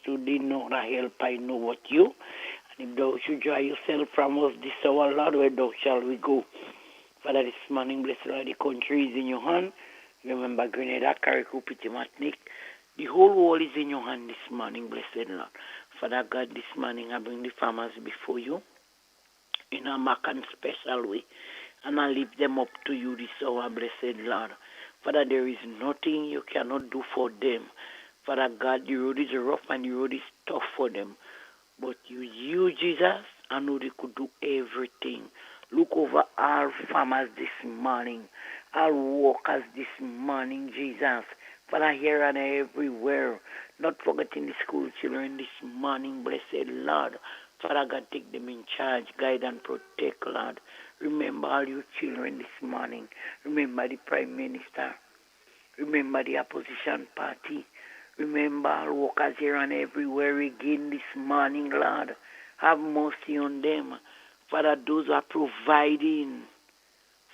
to thee, no other help I know but you. And if thou should draw yourself from us this hour, Lord, where thou shall we go? Father, this morning, blessed Lord, the country is in your hand. Remember Grenada, Carriacou, Martinique. The whole world is in your hand this morning, blessed Lord. Father God, this morning I bring the farmers before you in a mark and special way. And I lift them up to you this hour, blessed Lord. Father, there is nothing you cannot do for them. Father God, the road is rough and the road is tough for them. But you, Jesus, I know they could do everything. Look over our farmers this morning, our workers this morning, Jesus. Father, here and everywhere. Not forgetting the school children this morning, blessed Lord. Father God, take them in charge, guide and protect, Lord. Remember all your children this morning. Remember the Prime Minister. Remember the opposition party. Remember all workers here and everywhere again this morning, Lord. Have mercy on them. Father, those who are providing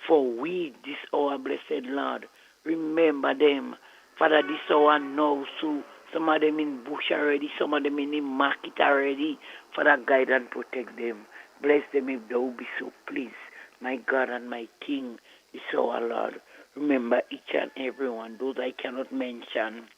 for we this hour, blessed Lord. Remember them. Father, this hour now, so some of them in bush already, some of them in the market already. Father, guide and protect them. Bless them if thou be so pleased. My God and my King, this hour, Lord. Remember each and every one, those I cannot mention.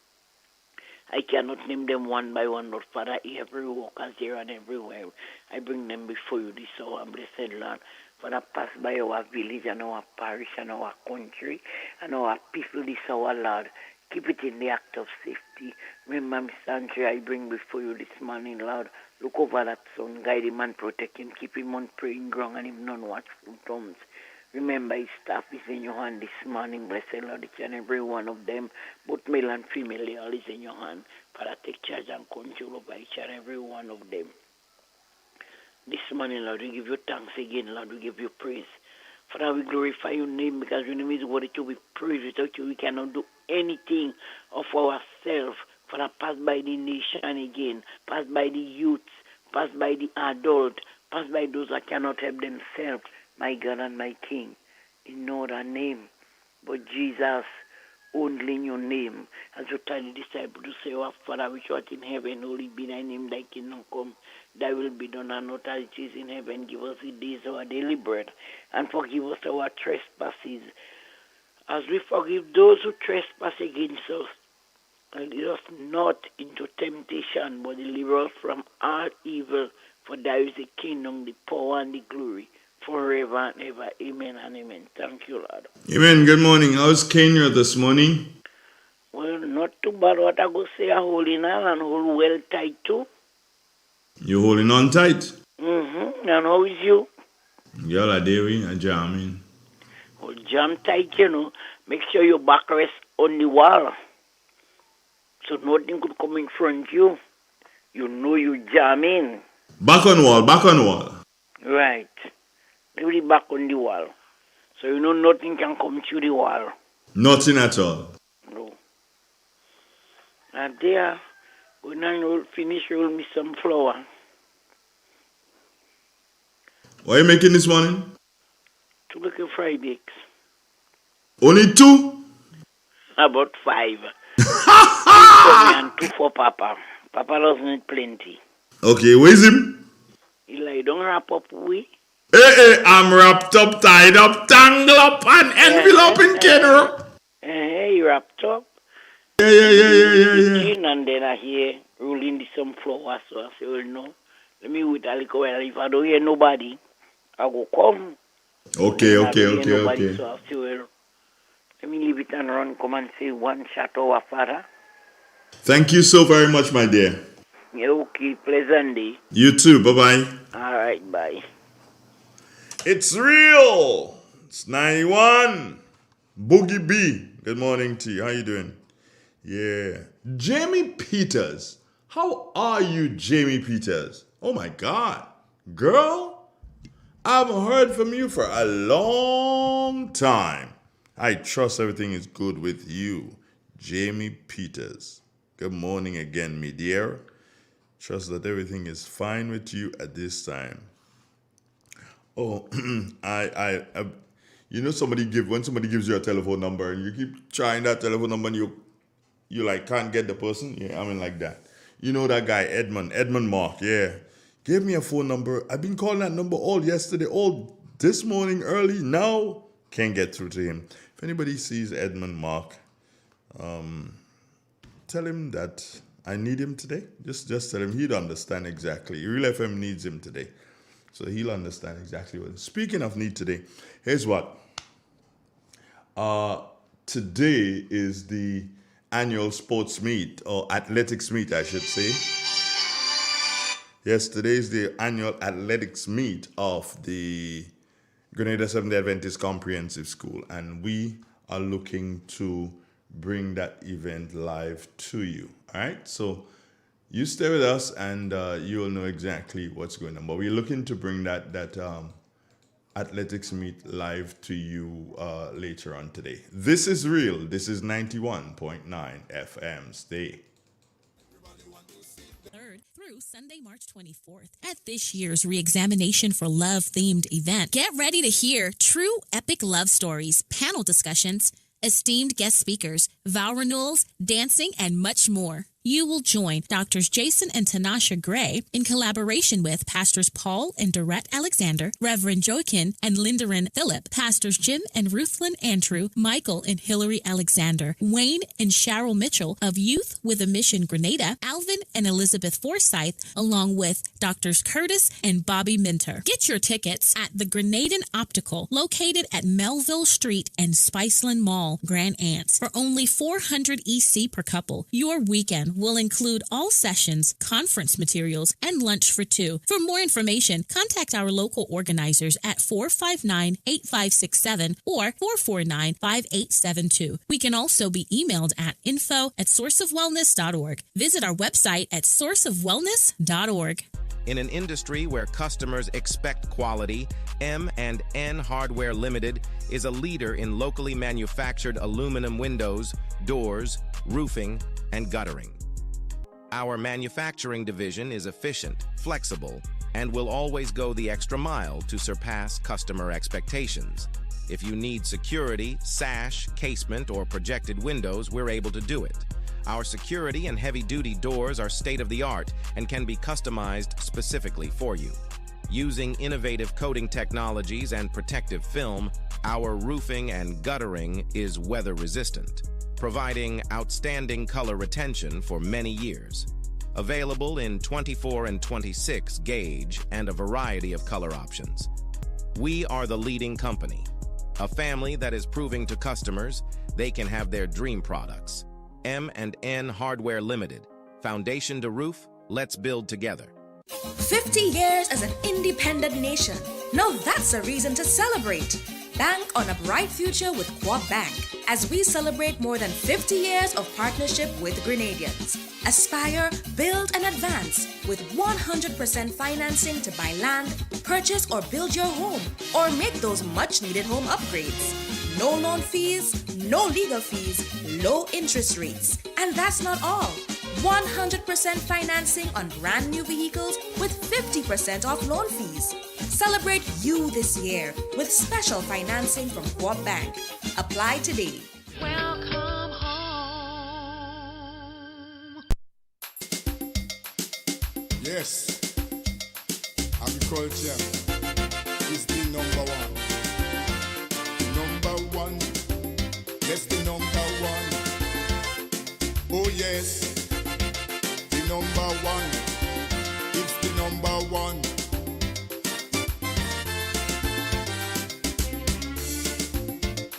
I cannot name them one by one, but Father, every worker here and everywhere, I bring them before you this hour, blessed Lord. Father, pass by our village and our parish and our country and our people this hour, Lord. Keep it in the act of safety. Remember, Mr. Andre, I bring before you this morning, Lord. Look over that son, guide him and protect him. Keep him on praying ground and him non-watchful tongues. Remember, his staff is in your hand this morning, blessed Lord, each and every one of them, both male and female, they all is in your hand. Father, take charge and control over each and every one of them. This morning, Lord, we give you thanks again, Lord, we give you praise. Father, we glorify your name because your name is worthy to be praised. Without you, we cannot do anything of ourselves. Father, pass by the nation again, pass by the youths, pass by the adult, pass by those that cannot help themselves. My God and my King, in no other name but Jesus, only in your name. As you tell the disciples to say, our Father which art in heaven, holy be thy name, thy kingdom come, thy will be done on earth as it is in heaven. Give us this day our daily bread, and forgive us our trespasses, as we forgive those who trespass against us. And lead us not into temptation, but deliver us from all evil. For thou is the kingdom, the power, and the glory, forever and ever. Amen and amen. Thank you, Lord. Amen. Good morning. How's Kenya this morning? Well, not too bad. What I go say, I hold in on and hold well tight too. You holding on tight? And how is you? Girl, I dare we, I jamming. Hold jam tight, you know. Make sure your back rests on the wall, so nothing could come in front of you. You know you jamming. Back on wall, back on wall. Right. Leave the back on the wall. So you know nothing can come through the wall. Nothing at all. No. And there, when I will finish, roll me some flour. What are you making this morning? 2 little fried eggs. Only 2? About 5. 3 for me and 2 for Papa. Papa doesn't need plenty. Okay, where's him? He like, don't wrap up we. Hey, I'm wrapped up, tied up, tangled up, and enveloped in Kenro. He wrapped up. Yeah. Kitchen, and then I hear rolling some flour. So I say, well, no. Let me wait a little while. If I don't hear nobody, I go come. Okay. So I say, well, let me leave it and run, come and say one shot to our Father. Thank you so very much, my dear. Yeah, okay, pleasant day. You too, bye-bye. All right, bye. It's real. It's 91. Boogie B. Good morning to you. How you doing? Yeah. Jamie Peters. How are you, Jamie Peters? Oh my God. Girl, I haven't heard from you for a long time. I trust everything is good with you, Jamie Peters. Good morning again, me dear. Trust that everything is fine with you at this time. Oh, you know, when somebody gives you a telephone number and you keep trying that telephone number and you like can't get the person. Yeah, I mean like that. You know that guy, Edmund Mark, yeah. Gave me a phone number. I've been calling that number all yesterday, all this morning early. Now, can't get through to him. If anybody sees Edmund Mark, tell him that I need him today. Just tell him he'd understand exactly. Real FM needs him today. So he'll understand exactly what. Speaking of need today, here's what. Today is the annual sports meet, or athletics meet, I should say. Yes, today is the annual athletics meet of the Grenada Seventh-day Adventist Comprehensive School, and we are looking to bring that event live to you. All right, so you stay with us, and you will know exactly what's going on. But we're looking to bring that athletics meet live to you later on today. This is real. This is 91.9 FM. Stay. Through Sunday, March 24th at this year's Reexamination for Love themed event. Get ready to hear true epic love stories, panel discussions, esteemed guest speakers, vow renewals, dancing, and much more. You will join Doctors Jason and Tanasha Gray in collaboration with Pastors Paul and Dorette Alexander, Reverend Joaquin and Lindarin Phillip, Pastors Jim and Ruthlyn Andrew, Michael and Hillary Alexander, Wayne and Cheryl Mitchell of Youth with a Mission Grenada, Alvin and Elizabeth Forsyth, along with Doctors Curtis and Bobby Minter. Get your tickets at the Grenadan Optical, located at Melville Street and Spiceland Mall, Grand Anse, for only $400 EC per couple. Your weekend will include all sessions, conference materials, and lunch for two. For more information, contact our local organizers at 459-8567 or 449-5872. We can also be emailed at info@sourceofwellness.org. Visit our website at sourceofwellness.org. In an industry where customers expect quality, M&N Hardware Limited is a leader in locally manufactured aluminum windows, doors, roofing, and guttering. Our manufacturing division is efficient, flexible, and will always go the extra mile to surpass customer expectations. If you need security, sash, casement, or projected windows, we're able to do it. Our security and heavy-duty doors are state-of-the-art and can be customized specifically for you. Using innovative coating technologies and protective film, our roofing and guttering is weather-resistant, providing outstanding color retention for many years. Available in 24 and 26 gauge and a variety of color options. We are the leading company, a family that is proving to customers they can have their dream products. M&N Hardware Limited. Foundation to roof, let's build together. 50 years as an independent nation. Now that's a reason to celebrate. Bank on a bright future with Quad Bank as we celebrate more than 50 years of partnership with Grenadians. Aspire, build, and advance with 100% financing to buy land, purchase or build your home, or make those much-needed home upgrades. No loan fees, no legal fees, low interest rates. And that's not all. 100% financing on brand new vehicles with 50% off loan fees. Celebrate you this year with special financing from Quad Bank. Apply today. Welcome home. Yes, agriculture is the number one. Number one, yes, the number one. Oh yes, the number one. It's the number one.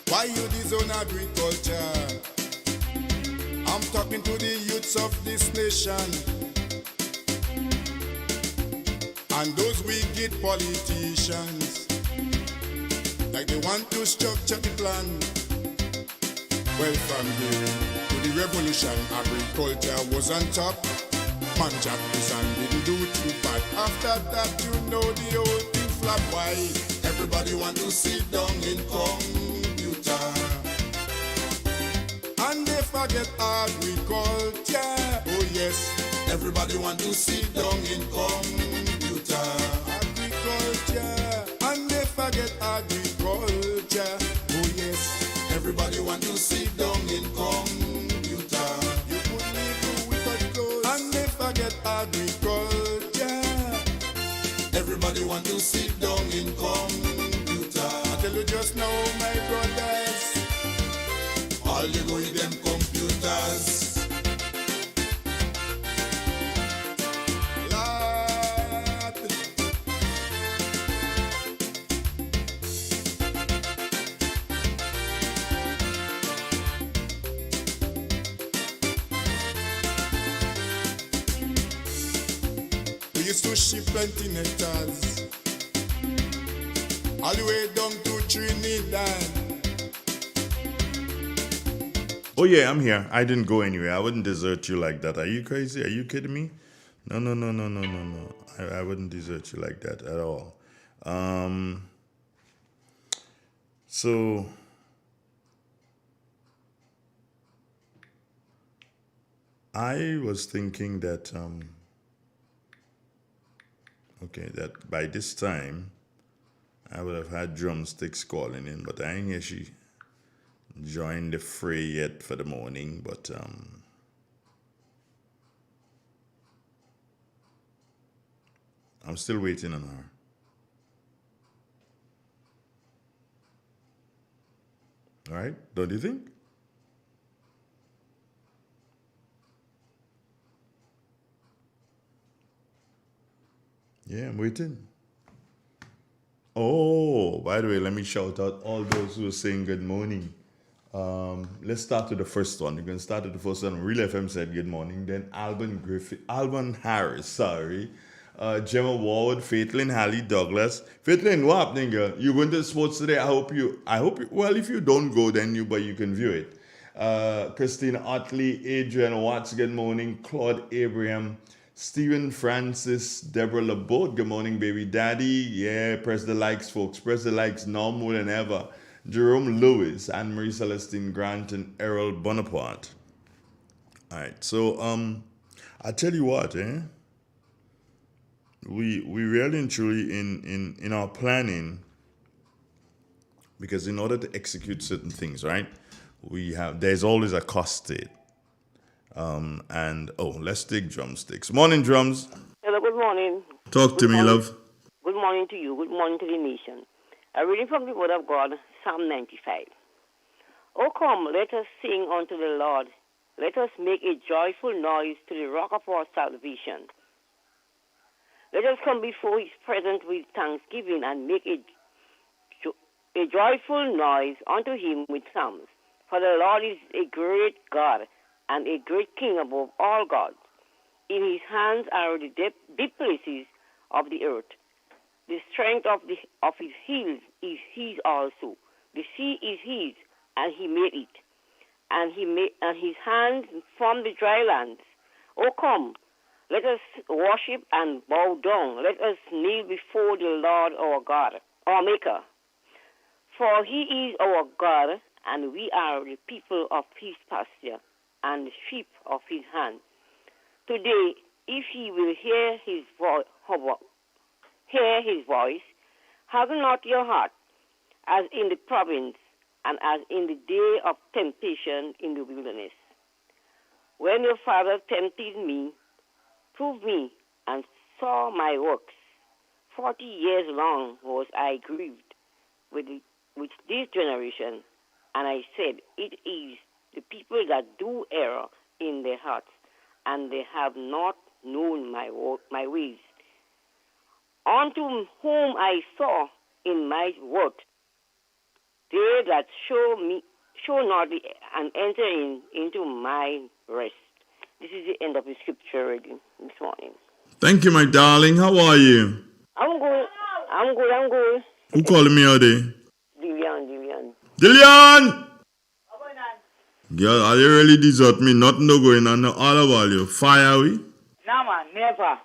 Why you disown agriculture? I'm talking to the youths of this nation and those wicked politicians, like they want to structure the plan. Well, from here to the revolution, agriculture was on top. Man Jack and didn't do too bad. After that, you know the whole thing flop. Why? Everybody want to sit down in computer, and they forget agriculture. Oh yes, everybody want to sit down in computer, agriculture, and they forget agriculture. Oh yes, everybody want to sit down in computer. You could live without clothes, and they forget agriculture. Everybody want to sit down in computer. I tell you just now, my brothers, all you go with them computers. We used to ship plenty nectars all the way down to Trinidad. Oh yeah, I'm here. I didn't go anywhere. I wouldn't desert you like that. Are you crazy? Are you kidding me? No. I wouldn't desert you like that at all. So I was thinking that that by this time I would have had drumsticks calling in, but I ain't hear she joined the fray yet for the morning, but I'm still waiting on her. All right, don't you think? Yeah, I'm waiting. Oh, by the way, let me shout out all those who are saying good morning. Let's start with the first one. You can start with the first one. Real FM said good morning. Then Alban Harris, Gemma Ward, Faithlin Halley Douglas. Faithlin, what happening, girl? You going to sports today? I hope you, well, if you don't go, then you can view it. Christina Otley, Adrian Watts, good morning. Claude Abraham, Stephen Francis, Deborah LeBeau, good morning, baby daddy. Yeah, press the likes, folks. Press the likes now more than ever. Jerome Lewis, Anne-Marie Celestine Grant, and Errol Bonaparte. All right, so I tell you what, we really and truly in our planning, because in order to execute certain things, right, there's always a cost to it. Let's take drumsticks. Morning, drums. Hello, good morning. Talk to me, love. Good morning to you. Good morning to the nation. A reading from the Word of God, Psalm 95. Oh, come, let us sing unto the Lord. Let us make a joyful noise to the rock of our salvation. Let us come before his presence with thanksgiving and make a joyful noise unto him with psalms. For the Lord is a great God and a great King above all gods. In his hands are the deep places of the earth. The strength of his heels is his also. The sea is his, and he made it. And his hands formed the dry lands. Oh, come, let us worship and bow down. Let us kneel before the Lord our God, our Maker. For he is our God, and we are the people of his pasture and the sheep of his hand. Today, if ye will hear his voice, harden not your heart, as in the province and as in the day of temptation in the wilderness. When your father tempted me, proved me, and saw my works, 40 years long was I grieved with this generation, and I said, it is the people that do err in their hearts, and they have not known my ways. Unto whom I saw in my word, they that show not and enter into my rest. This is the end of the scripture reading this morning. Thank you, my darling. How are you? I'm good. Who calling me out there? Dillian. Dillian! Girl, are you really desert me? Nothing no going on all about you. Fire we? No, man, never. I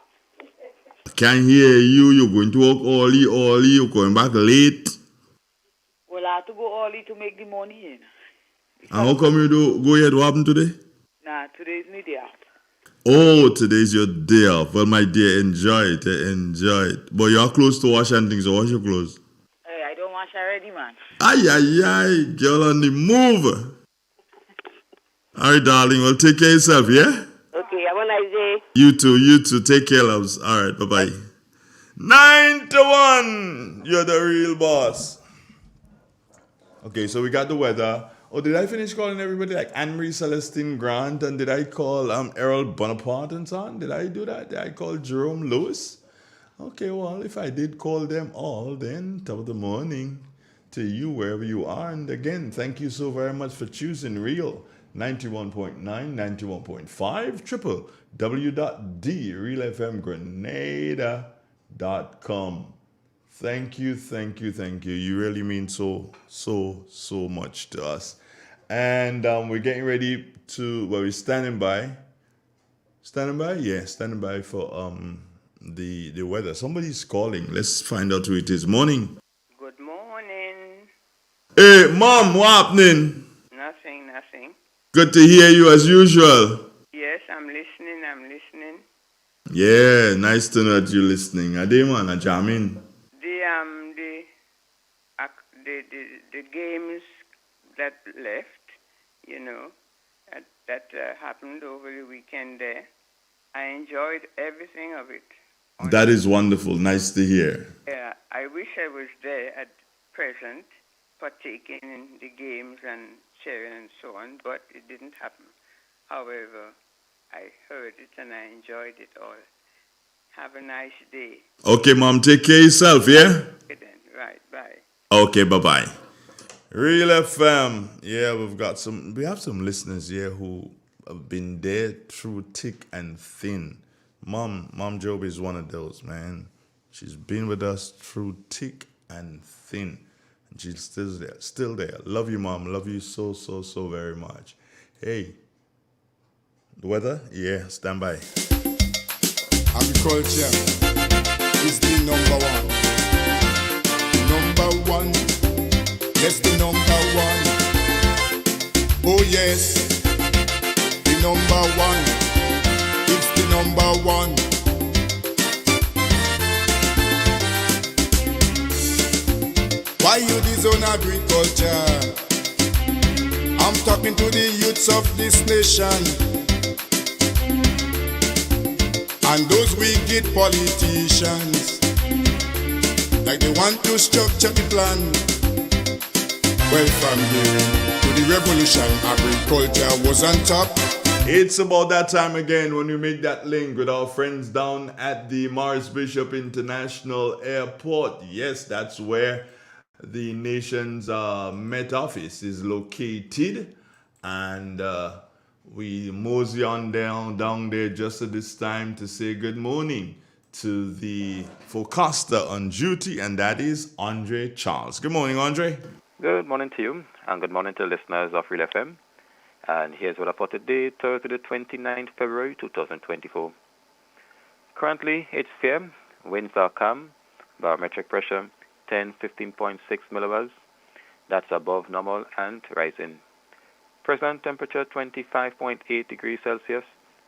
can't hear you. You're going to work early. You're going back late. Well, I have to go early to make the money in. And how come you do go ahead? What happened today? Nah, today's my day off. Oh, today's your day off. Well, my dear, enjoy it. But you're close to wash and things, so wash your clothes. Hey, I don't wash already, man. Ay, girl on the move. All right, darling. Well, take care of yourself, yeah? Okay, have a nice day. You too, you too. Take care, loves. All right, bye-bye. 9 to 1. You're the real boss. Okay, so we got the weather. Oh, did I finish calling everybody like Anne-Marie Celestine Grant? And did I call Errol Bonaparte and so on? Did I do that? Did I call Jerome Lewis? Okay, well, if I did call them all, then top of the morning to you wherever you are. And again, thank you so very much for choosing Real 91.9, 91.5, triple w.d.realfmgrenada.com. Thank you, thank you, thank you. You really mean so much to us. And we're getting ready to, well, we're standing by. Standing by? Yeah, standing by for the weather. Somebody's calling. Let's find out who it is. Morning. Good morning. Hey, Mom, what happening? Nothing. Good to hear you as usual. Yes, I'm listening. Yeah, nice to know that you're listening. Ade man, a jamming. The games that left, that happened over the weekend there. I enjoyed everything of it. That is wonderful. Nice to hear. Yeah, I wish I was there at present, partaking in the games and cheering and so on, but it didn't happen. However, I heard it and I enjoyed it all. Have a nice day. Okay, Mom, take care of yourself, yeah? Okay then. Right, bye. Okay, bye-bye. Real FM. Yeah, we have some listeners here who have been there through thick and thin. Mom Job is one of those, man. She's been with us through thick and thin. And she's still there. Love you, Mom. Love you so very much. Hey, the weather? Yeah, stand by. Agriculture is the number one. Number one. Yes, the number one. Oh yes, the number one. It's the number one. Why you disown agriculture? I'm talking to the youths of this nation and those wicked politicians, like they want to structure the plan. Well, from here to the revolution, agriculture was on top. It's about that time again when we make that link with our friends down at the Morris Bishop International Airport. Yes, that's where the nation's Met Office is located. And we mosey on down there just at this time to say good morning to the forecaster on duty, and that is Andre Charles. Good morning, Andre. Good morning to you, and good morning to the listeners of Real FM. And here's what I for today, Thursday, the 29th February, 2024. Currently, it's fair. Winds are calm. Barometric pressure, 15.6 millibars. That's above normal and rising. Present temperature, 25.8 degrees Celsius.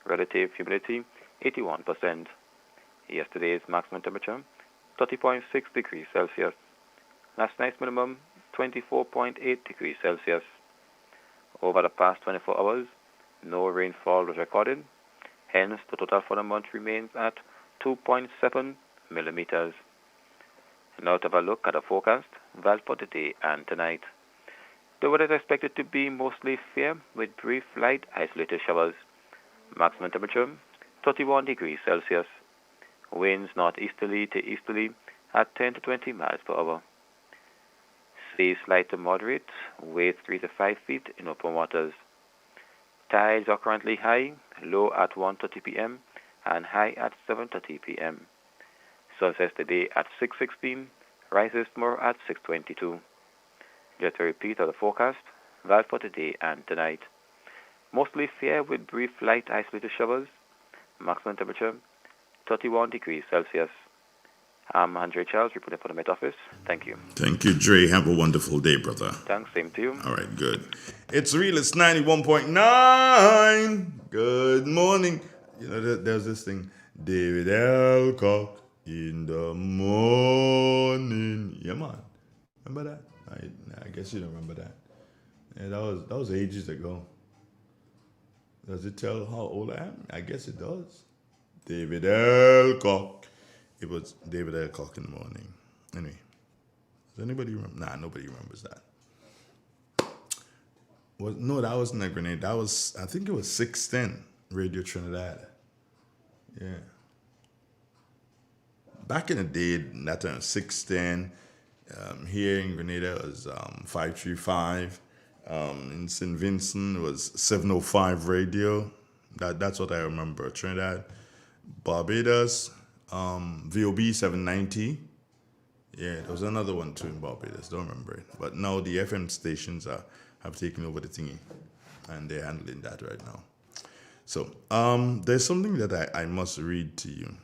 Relative humidity, 81%. Yesterday's maximum temperature, 30.6 degrees Celsius. Last night's minimum, 24.8 degrees Celsius. Over the past 24 hours, no rainfall was recorded. Hence, the total for the month remains at 2.7 millimeters. Now to have a look at the forecast, valid for today and tonight. The weather is expected to be mostly fair with brief light isolated showers. Maximum temperature, 31 degrees Celsius. Winds northeasterly to easterly at 10 to 20 miles per hour. Seas light to moderate, waves 3 to 5 feet in open waters. Tides are currently high, low at 1:30 p.m. and high at 7:30 p.m. Sunset today at 6:16, rises tomorrow at 6:22. Just a repeat of the forecast, valid for today and tonight. Mostly fair with brief light isolated showers. Maximum temperature, 31 degrees Celsius. I'm Andre Charles, reporting for the Met Office. Thank you. Thank you, Dre. Have a wonderful day, brother. Thanks, same to you. All right, good. It's Real, it's 91.9. Good morning. You know, there's this thing, David Elcock in the morning. Yeah, man. Remember that? I guess you don't remember that. Yeah, that was ages ago. Does it tell how old I am? I guess it does. David Elcock. It was David Elcock in the morning. Anyway, does anybody remember? Nah, nobody remembers that. No, that wasn't a grenade. That was, I think it was 610 Radio Trinidad. Yeah. Back in the day, that time 610. Here in Grenada it was 535. In St. Vincent it was 705 radio. That's what I remember. Trinidad, Barbados, VOB 790. Yeah, there was another one too in Barbados. Don't remember it. But now the FM stations have taken over the thingy, and they're handling that right now. So there's something that I must read to you.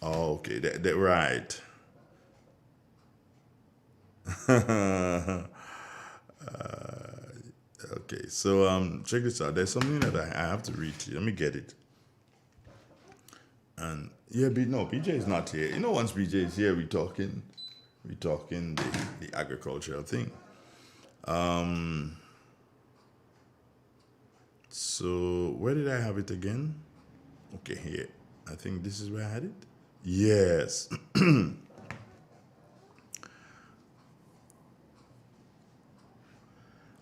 Oh, okay, they're right. Okay, so check this out. There's something that I have to read to you. Let me get it. And yeah, BJ is not here. You know, once BJ is here, we talking the agricultural thing. So where did I have it again? Okay, here. I think this is where I had it. Yes.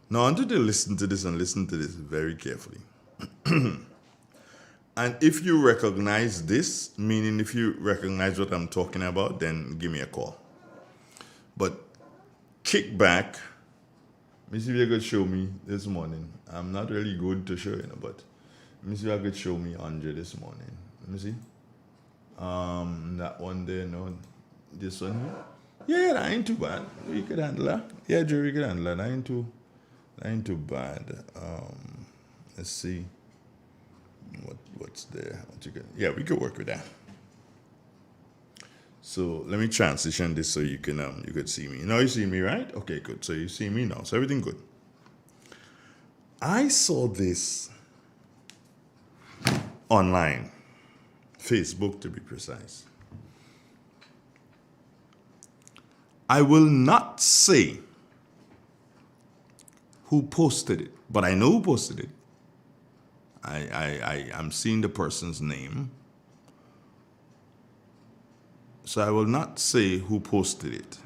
Now, I want you to listen to this and listen to this very carefully. And if you recognize this, meaning if you recognize what I'm talking about, then give me a call. But kick back. Let me see if you could show me this morning. I'm not really good to show you, but let me see if I could show me Andre this morning. Let me see. That one there, no. This one here. Yeah, that ain't too bad. We could handle that. Yeah, Jerry, we could handle that. That ain't too bad. Let's see. What's there? Yeah, we could work with that. So let me transition this so you could see me. Now you see me, right? Okay, good. So you see me now. So everything good. I saw this online, Facebook to be precise. I will not say who posted it, but I know who posted it. I'm seeing the person's name. So I will not say who posted it.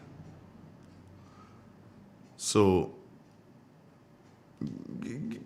So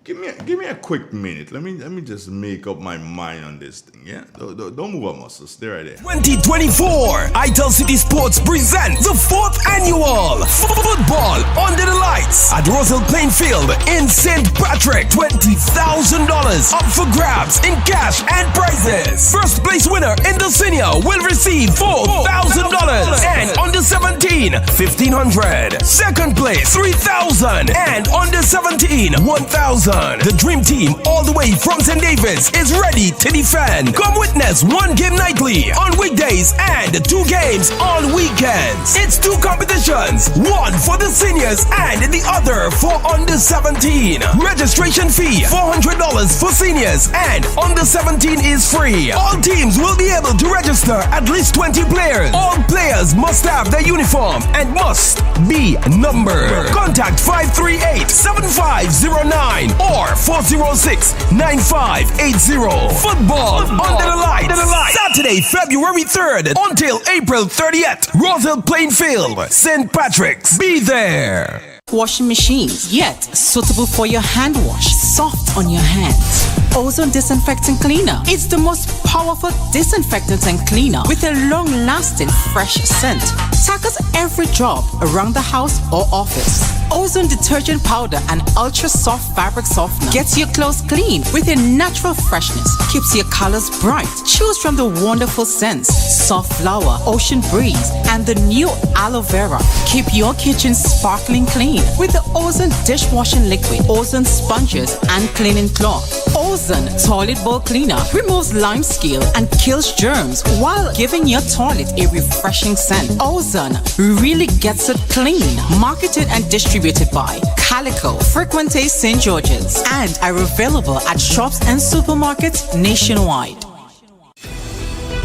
give me a quick minute. Let me just make up my mind on this thing. Yeah, don't move our muscles. Stay right there. 2024 Itel City Sports present the 4th annual Football Under the Lights at Roselle Plainfield in St. Patrick. $20,000 up for grabs in cash and prizes. First place winner in the senior will receive $4,000 and under 17 $1,500. Second place $3,000 and under 17 $1,000. The dream team all the way from St. David's is ready to defend. Come witness one game nightly on weekdays and 2 games on weekends. It's 2 competitions, one for the seniors and the other for under 17. Registration fee $400 for seniors and under 17 is free. All teams will be able to register at least 20 players. All players must have their uniform and must be numbered. Contact 538-7509 or 406-9580. Football Under the Lights. Saturday, February 3rd until April 30th. Roselle Plainfield, St. Patrick's. Be there. Washing machines, yet suitable for your hand wash, soft on your hands. Ozone Disinfectant Cleaner. It's the most powerful disinfectant and cleaner with a long-lasting fresh scent. Tackles every job around the house or office. Ozone detergent powder and ultra-soft fabric softener gets your clothes clean with a natural freshness. Keeps your colors bright. Choose from the wonderful scents Soft Flower, Ocean Breeze, and the new Aloe Vera. Keep your kitchen sparkling clean with the Ozone dishwashing liquid, Ozone sponges, and cleaning cloth. Ozone Toilet Bowl Cleaner removes lime scale and kills germs while giving your toilet a refreshing scent. Ozone really gets it clean. Marketed and distributed by Calico, Frequente St. George's, and are available at shops and supermarkets nationwide.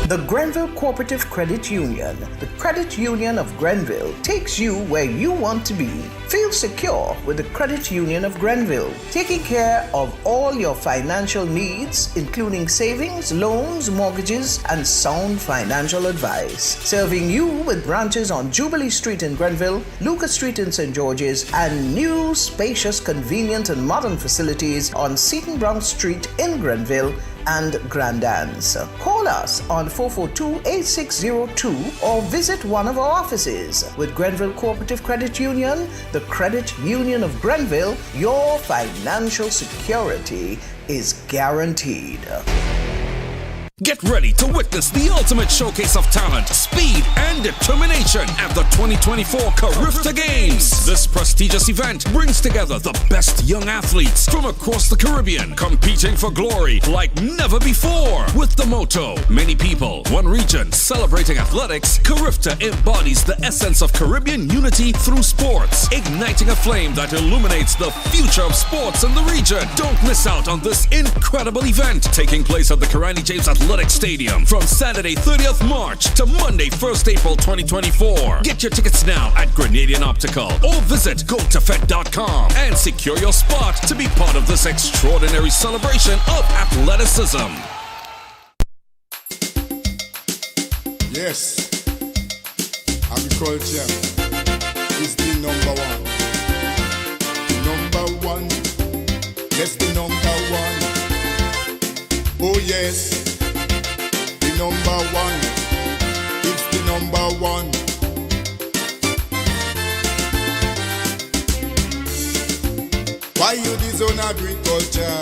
The Grenville Cooperative Credit Union, the credit union of Grenville, takes you where you want to be. Feel secure with the Credit Union of Grenville, taking care of all your financial needs, including savings, loans, mortgages, and sound financial advice. Serving you with branches on Jubilee Street in Grenville, Lucas Street in St. George's, and new, spacious, convenient, and modern facilities on Seton Brown Street in Grenville and Grand Anse. Call us on 442-8602 or visit one of our offices. With Grenville Cooperative Credit Union, the Credit Union of Grenville, your financial security is guaranteed. Get ready to witness the ultimate showcase of talent, speed, and determination at the 2024 Carifta Games. This prestigious event brings together the best young athletes from across the Caribbean, competing for glory like never before. With the motto, many people, one region, celebrating athletics, Carifta embodies the essence of Caribbean unity through sports, igniting a flame that illuminates the future of sports in the region. Don't miss out on this incredible event, taking place at the Karani James Athletic Stadium from Saturday 30th March to Monday 1st April 2024. Get your tickets now at Grenadian Optical or visit gotofed.com and secure your spot to be part of this extraordinary celebration of athleticism. Yes, agriculture is the number one. Number one, yes, the number one. Oh yes. Number one, it's the number one. Why you disown agriculture?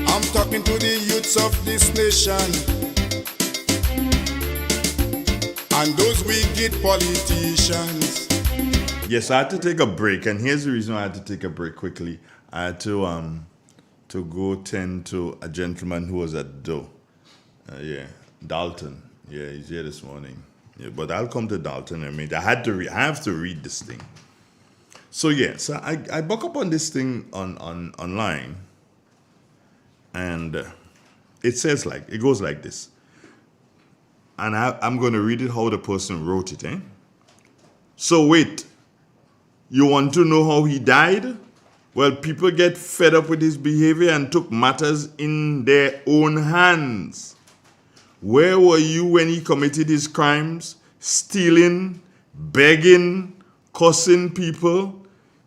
I'm talking to the youths of this nation and those wicked politicians. Yes, I had to take a break, and here's the reason I had to take a break quickly. I had to go tend to a gentleman who was at the door. Dalton. Yeah, he's here this morning. Yeah, but I'll come to Dalton in a minute. I have to read this thing. So I buck up on this thing on online, and it goes like this. And I'm going to read it how the person wrote it. So wait, you want to know how he died? Well, people get fed up with his behavior and took matters in their own hands. Where were you when he committed his crimes? Stealing, begging, cursing people,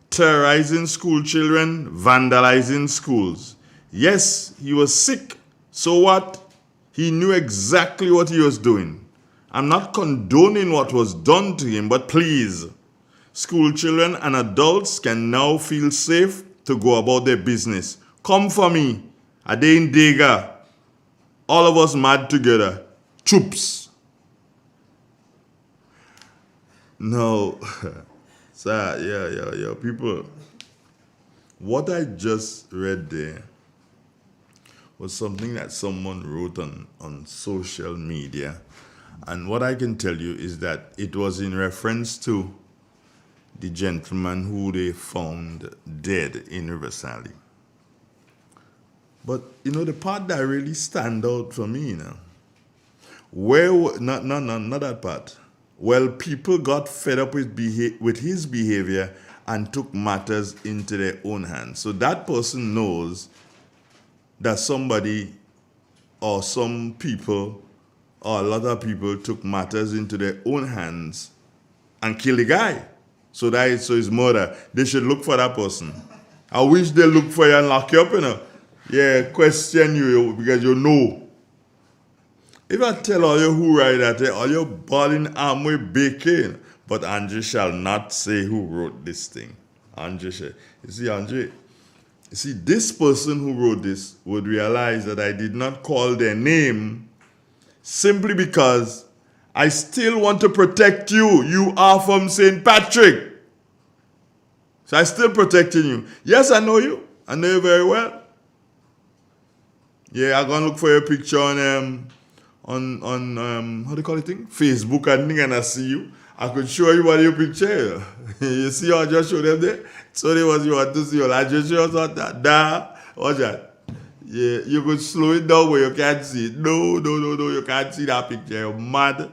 terrorizing school children, vandalizing schools. Yes, he was sick. So what? He knew exactly what he was doing. I'm not condoning what was done to him, but please, school children and adults can now feel safe to go about their business. Come for me. A day in Dega. All of us mad together. Troops. No. Sir, yeah, people. What I just read there was something that someone wrote on social media. And what I can tell you is that it was in reference to the gentleman who they found dead in Riverside. But, the part that really stand out for me, not that part. Well, people got fed up with his behavior and took matters into their own hands. So that person knows that somebody or some people or a lot of people took matters into their own hands and killed the guy. So it's murder. They should look for that person. I wish they look for you and lock you up, Yeah, question you because you know. If I tell all you who write that, all you balling arm with bacon, but Andre shall not say who wrote this thing. Andre, you see, this person who wrote this would realize that I did not call their name simply because I still want to protect you. You are from St. Patrick. So I'm still protecting you. Yes, I know you. I know you very well. Yeah, I'm gonna look for your picture on how do you call it thing? Facebook and I see you. I could show you what your picture. You see how I just showed them there? So they was you want to see all I just showed that. Watch that. Yeah, you could slow it down where you can't see it. No, you can't see that picture. You're mad.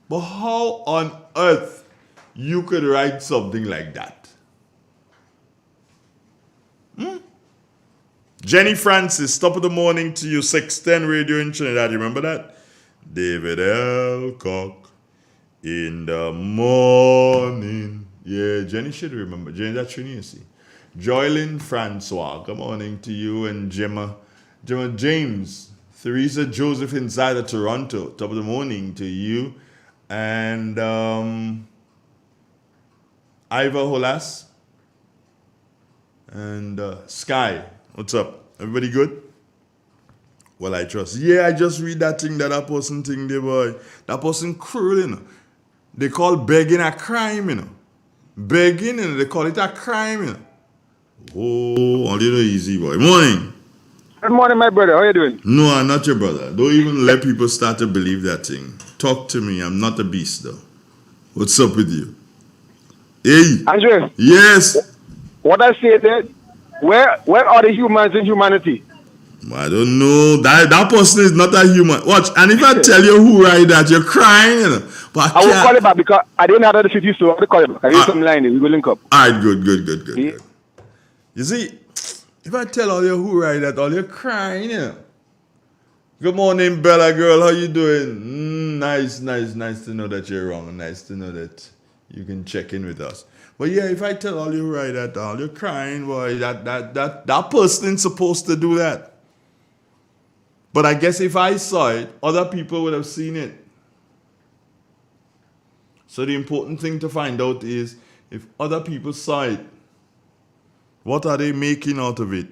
But how on earth you could write something like that? Jenny Francis, top of the morning to you, 610 Radio in Trinidad. You remember that? David Elcock in the morning. Yeah, Jenny should remember. Jenny, that's Trini, you see. Joylyn Francois, good morning to you. And Gemma James. Theresa Joseph inside of Toronto, top of the morning to you. And Iva Holas. And Sky. What's up? Everybody good? Well, I trust. Yeah, I just read that thing that person thing there, boy. That person cruel, you know. They call begging a crime, you know. Begging, you know, they call it a crime, you know. Oh, a little easy, boy. Morning. Good morning, my brother. How you doing? No, I'm not your brother. Don't even let people start to believe that thing. Talk to me. I'm not a beast, though. What's up with you? Hey. Andrew. Yes. What I say there, where are the humans in humanity? I don't know. That person is not a human. Watch, and if I tell you who write that, you're crying, you know. But I will call it back because I didn't have the city, so I will call it back. I hear some line there. We will link up. All right, good. You see, if I tell all you who write that, all you're crying, you know. Good morning, Bella girl. How you doing? Nice to know that you're wrong. Nice to know that you can check in with us. But yeah, if I tell all you write that, all you're crying, boy, that person is supposed to do that. But I guess if I saw it, other people would have seen it. So the important thing to find out is, if other people saw it, what are they making out of it?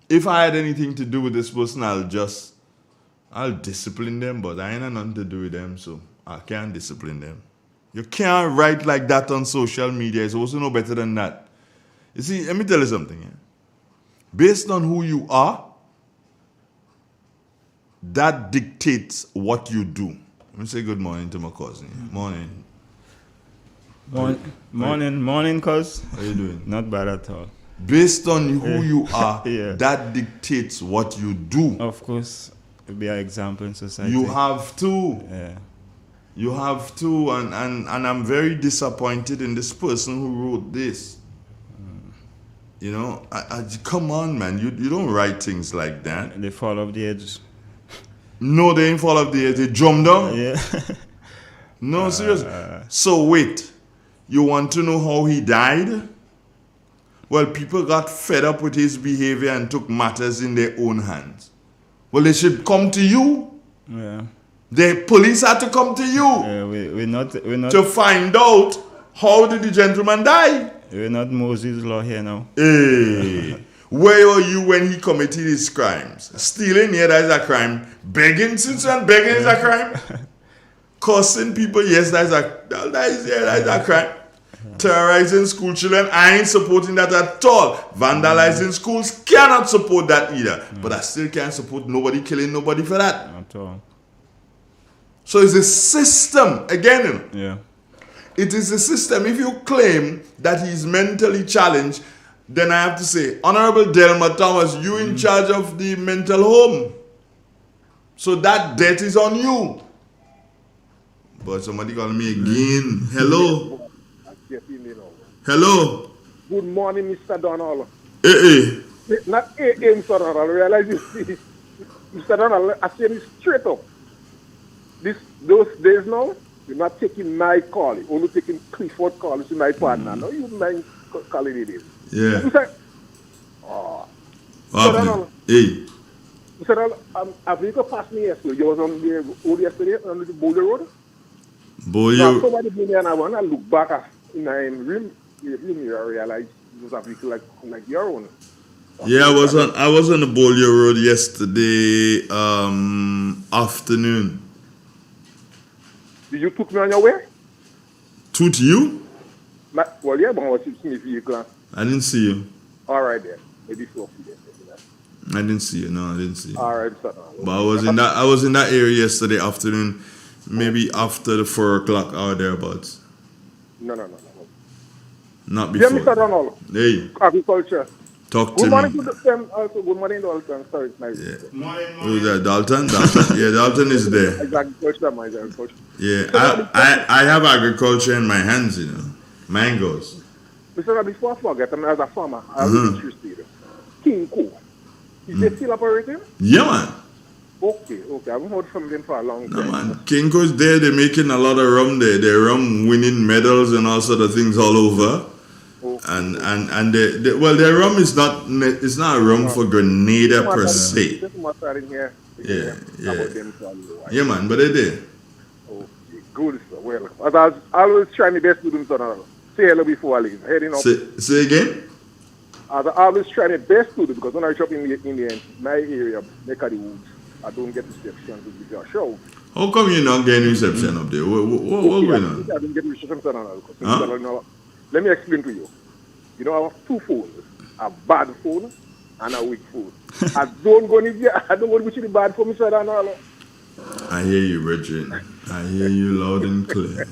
If I had anything to do with this person, I'll discipline them, but I ain't had nothing to do with them, so I can't discipline them. You can't write like that on social media. It's also no better than that. You see, let me tell you something. Yeah? Based on who you are, that dictates what you do. Let me say good morning to my cousin. Morning. Morning, cuz. How you doing? Not bad at all. Based on who you are, yeah. That dictates what you do. Of course, it'll be an example in society. You have to. Yeah. You have to, and I'm very disappointed in this person who wrote this. You know, come on, man. You don't write things like that. They fall off the edge. No, they ain't fall off the edge. They jump down. Yeah. No, serious. So wait, you want to know how he died? Well, people got fed up with his behavior and took matters in their own hands. Well, they should come to you. Yeah. The police had to come to you. Yeah, we're not to find out how did the gentleman die. We're not Moses' law here now. Hey, where were you when he committed his crimes? Stealing, yeah, that is a crime. Begging, since when begging is a crime? Cursing people, yes, that is a crime. Terrorizing school children, I ain't supporting that at all. Vandalizing schools, cannot support that either. But I still can't support nobody killing nobody for that. At all. So it's a system, again. Yeah. It is a system. If you claim that he's mentally challenged, then I have to say, Honorable Delma Thomas, you in charge of the mental home. So that debt is on you. But somebody called me again. Hello? Hello? Good morning, Mr. Donald. Hey. Not Mr. Donald. I realize you see, Mr. Donald, I say this straight up. Those days now, you're not taking my call. You're only taking Clifford call to my partner. No, you mind calling it in. Yeah. You say, hey. Mr. Donald, have you passed me yesterday? You was on the road yesterday, on the Boulder Road? Boulder. Somebody been there and I want to look back in my rim. You realize it was a vehicle like your own. Yeah, I was on the Boulder Road yesterday afternoon. Did you took me on your way? Toot you? Well, yeah, but I was in the vehicle. I didn't see you. All right, then. Maybe 4 p.m. I didn't see you. No, I didn't see you. All right, sir. But I was in that area yesterday afternoon, maybe after the 4 o'clock hour thereabouts. No. Not Yeah, before. Mr. Donald. Hey, Agriculture. talk Good to morning me. to them also. Good morning to all of them. Sorry, it's nice. Who's that? Dalton? Dalton? Yeah, Dalton is there. Agriculture, my agriculture. Yeah, Mr. Donald, I have agriculture in my hands, you know. Mangoes. Mr. Donald, before I forget, I mean, as a farmer, I'm really Uh-huh. interested. King Co. Is they still operating? Yeah, man. Okay. I haven't heard from them for a long No, time. man. Kinko's there. They're making a lot of rum there. They're rum winning medals and all sort of things all over. And their rum is it's not a rum for Grenada per se. This must start in here. Yeah. About them for a little while. Yeah, man. But they're there. Okay, good, sir. Well, as I was always trying my best to do, Mr. Donald. Say hello before I leave. Heading up. Say again? As I always try my best to do, because when I reach up in my area, neck of the woods, I don't get reception to give you a show. How come you're not getting reception up there? What going on? I don't get reception, Mr. Donald. Huh? Let me explain to you. You know, I have two phones. A bad phone and a weak phone. I don't go to the bad phone, Mr. Donald. I hear you, Richard. I hear you loud and clear.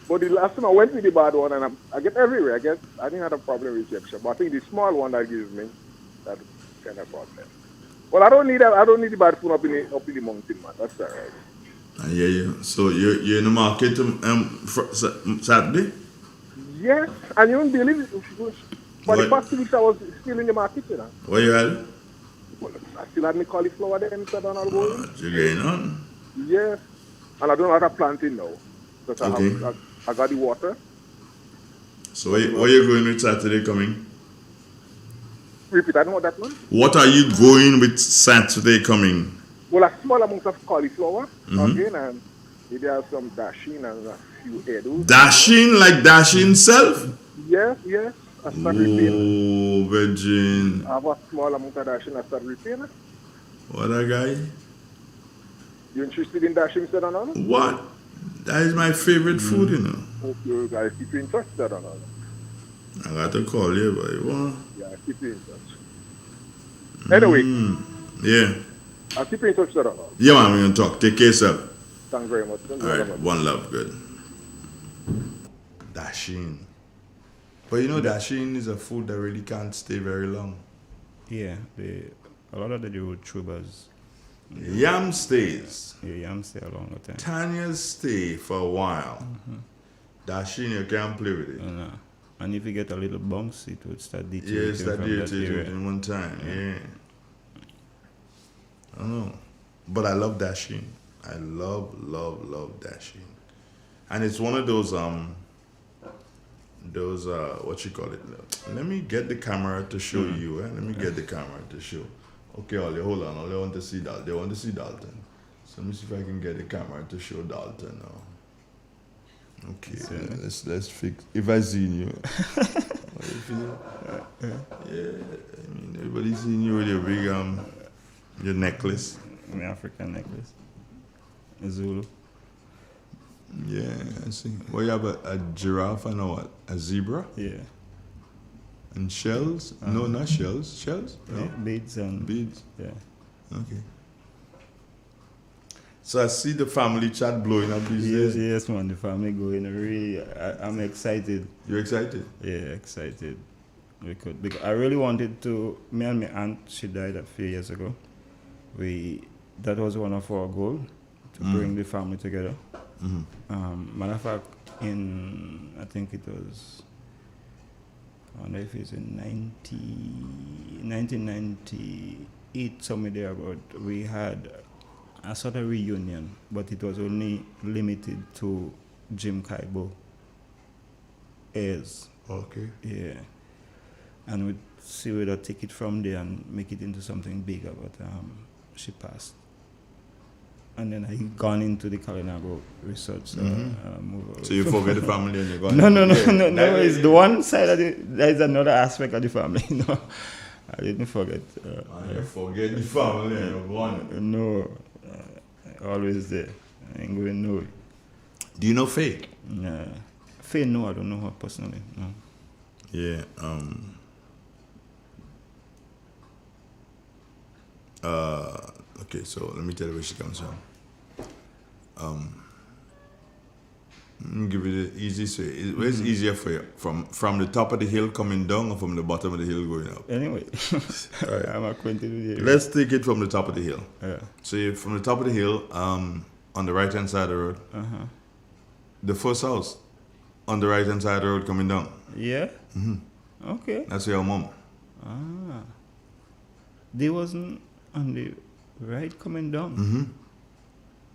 But the last time I went with the bad one, and I get everywhere. I didn't have a problem with reception. But I think the small one that gives me, that's kind of problem. Well, I don't need the bad phone up in the mountain, man. That's all right. I hear you. So you're in the market Saturday? Yes, and you won't believe it. For the past 2 weeks, I was still in the market, you know. Where you at? Well, I still had my cauliflower there, Mr. Donald. What you going on? Yes, and I don't know how to plant it now. Because Okay. I got the water. So where you going with Saturday coming? Repeat, I don't know what that one. What are you going with Saturday coming? Well, a small amount of cauliflower, Mhm. again, and maybe I have some dashing and a few edibles. Dashing like dashing self? Yes. I start repaying. Oh, Virgin. I have a small amount of dashing. I start repaying. What a guy. You interested in dashing, Mr. Donald? What? That is my favorite food, you know. Okay, guys, keep you in touch, Mr. Donald. I got to call you, but you want? Yeah, keep you in touch. Anyway. Yeah. I'll keep you in touch, Mr. Donald. Yeah, man, we're going to talk. Take care, sir. Thanks very much. All right, one love, good. Dasheen. But you know, dasheen is a food that really can't stay very long. Yeah, a lot of the YouTubers. Yam stays. Yeah, yam stay a longer time. Tanya's stay for a while. Dasheen, you can't play with it. No. And if you get a little bounce, it would start deteriorating. Yeah, it's that from that irritating area. in one time. Yeah. I don't know. But I love dasheen. I love dasheen. And it's one of those what you call it? Let me get the camera to show you. Let me get the camera to show. Okay, Ollie, hold on. Ollie want to see Dalton. They want to see Dalton. So let me see if I can get the camera to show Dalton now. Okay, let's fix. If I seen you, yeah. I mean, everybody's seen you with your big your necklace. My African necklace. A Zulu. Yeah, I see. Well, you have a giraffe and a zebra? Yeah. And shells? No, not shells. Shells? No. Yeah, beads and beads. Yeah. Okay. So I see the family chat blowing up these days. Yes, man. The family going really. I'm excited. You're excited? Yeah, excited. Because I really wanted to. Me and my aunt, she died a few years ago. That was one of our goals, to bring the family together. Matter of fact, I think it was, I don't know if it's in 1998, somewhere there about, we had a sort of reunion, but it was only limited to Jim Kaibo heirs. Okay. Yeah. And we'd see whether take it from there and make it into something bigger, but she passed. And then I gone into the Kalinago research. So you forget the family and you're going. No. It's the one side of there is another aspect of the family. No, I didn't forget. You forget the family and you're gone. No, always there. I ain't going nowhere. Do you know Faye? Yeah, Faye. No, I don't know her personally. No. Yeah. Okay, so let me tell you where she comes from. Give you the easiest way. Where's easier for you? From the top of the hill coming down or from the bottom of the hill going up? Anyway, Right. I'm acquainted with it. Let's take it from the top of the hill. Yeah. So you're from the top of the hill, on the right hand side of the road. The first house on the right hand side of the road coming down. Yeah. Okay. That's your mom. They wasn't on the right coming down.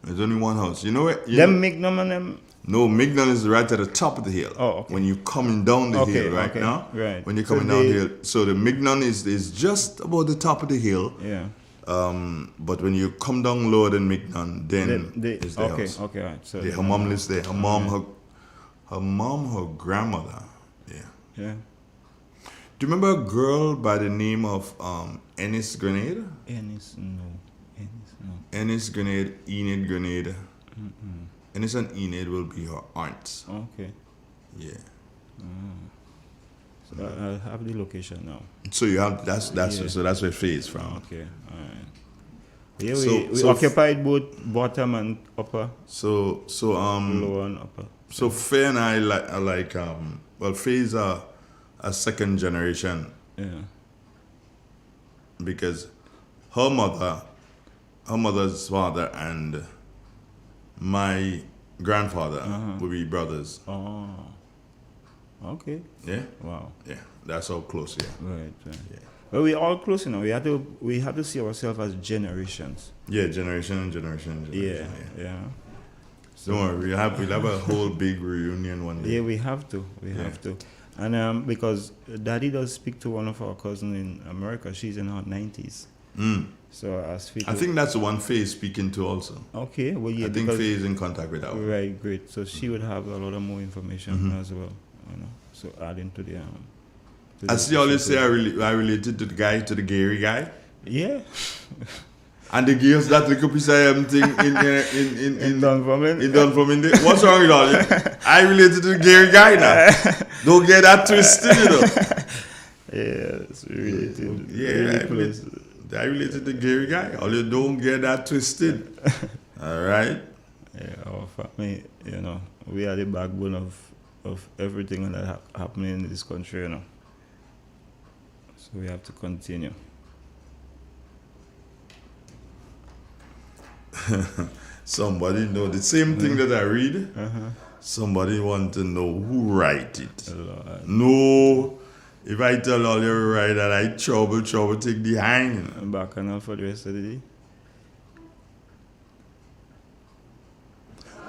There's only one house. You know what? Mignon and them. No, Mignon is right at the top of the hill. Oh, okay. When you're coming down the hill right now. Right. When you're coming down the hill. So the Mignon is just about the top of the hill. Yeah. But when you come down lower than Mignon, then is the house. Okay, right. So her mom lives there. Her mom, her grandmother. Yeah. Yeah. Do you remember a girl by the name of Ennis Grenade? Ennis, no. Ennis Grenade, Enid Grenade. Ennis and Enid will be her aunts. Okay. Yeah. So I have the location now. So you have that's where Faye is from. Okay, all right. Yeah, we occupied both bottom and upper. So lower and upper. So Faye and I like well, Faye's a second generation. Yeah. Because her mother's father and my grandfather will be brothers. Oh. Okay. Yeah. Wow. Yeah. That's how close. Yeah. Right. Yeah. Well, we're all close enough. We have to see ourselves as generations. Yeah, generation. Yeah. So don't worry, we'll have a whole big reunion one day. Yeah, we have to. We have to. And because Daddy does speak to one of our cousins in America. She's in her 90s. So I think that's the one Faye is speaking to also. Okay, well, yeah. I think Faye is in contact with her. Right, great. So she would have a lot of more information as well. So adding to the. I see always say I related to the Gary guy. Yeah. And they gave us that little piece of thing in Dunfermline. In Dunfermline. What's wrong with all it? I related to the Gary guy now. Don't get that twisted, you know. Yeah, it's related. Yeah, I related to the Gary guy. All you don't get that twisted. All right. Yeah, our family, we are the backbone of everything that happening in this country, So we have to continue. Somebody know the same thing that I read. Somebody want to know who write it. No, if I tell all you write that, I trouble take the hang. I'm back on for the rest of the day.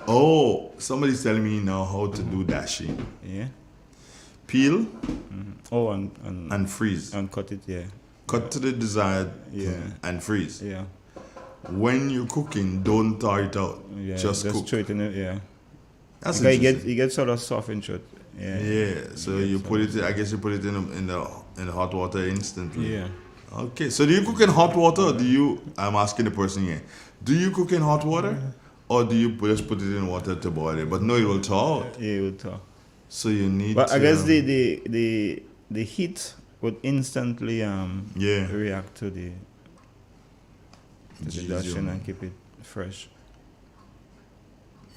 Oh, somebody's telling me now how to do dashing. Yeah. Peel. Oh, and freeze. And cut it, yeah. Cut to the desired. Yeah. And freeze. Yeah. When you're cooking, don't thaw it out. Yeah, just cook. Straighten it, yeah. That's it gets sort of soft and short. Yeah. Yeah. So you put it. I guess you put it in the hot water instantly. Yeah. Okay. So do you cook in hot water? Or do you? I'm asking the person here. Do you cook in hot water, or do you just put it in water to boil it? But no, it will thaw out. Yeah, it will thaw. So you need. But I guess the heat would instantly react to the dashing and keep it fresh.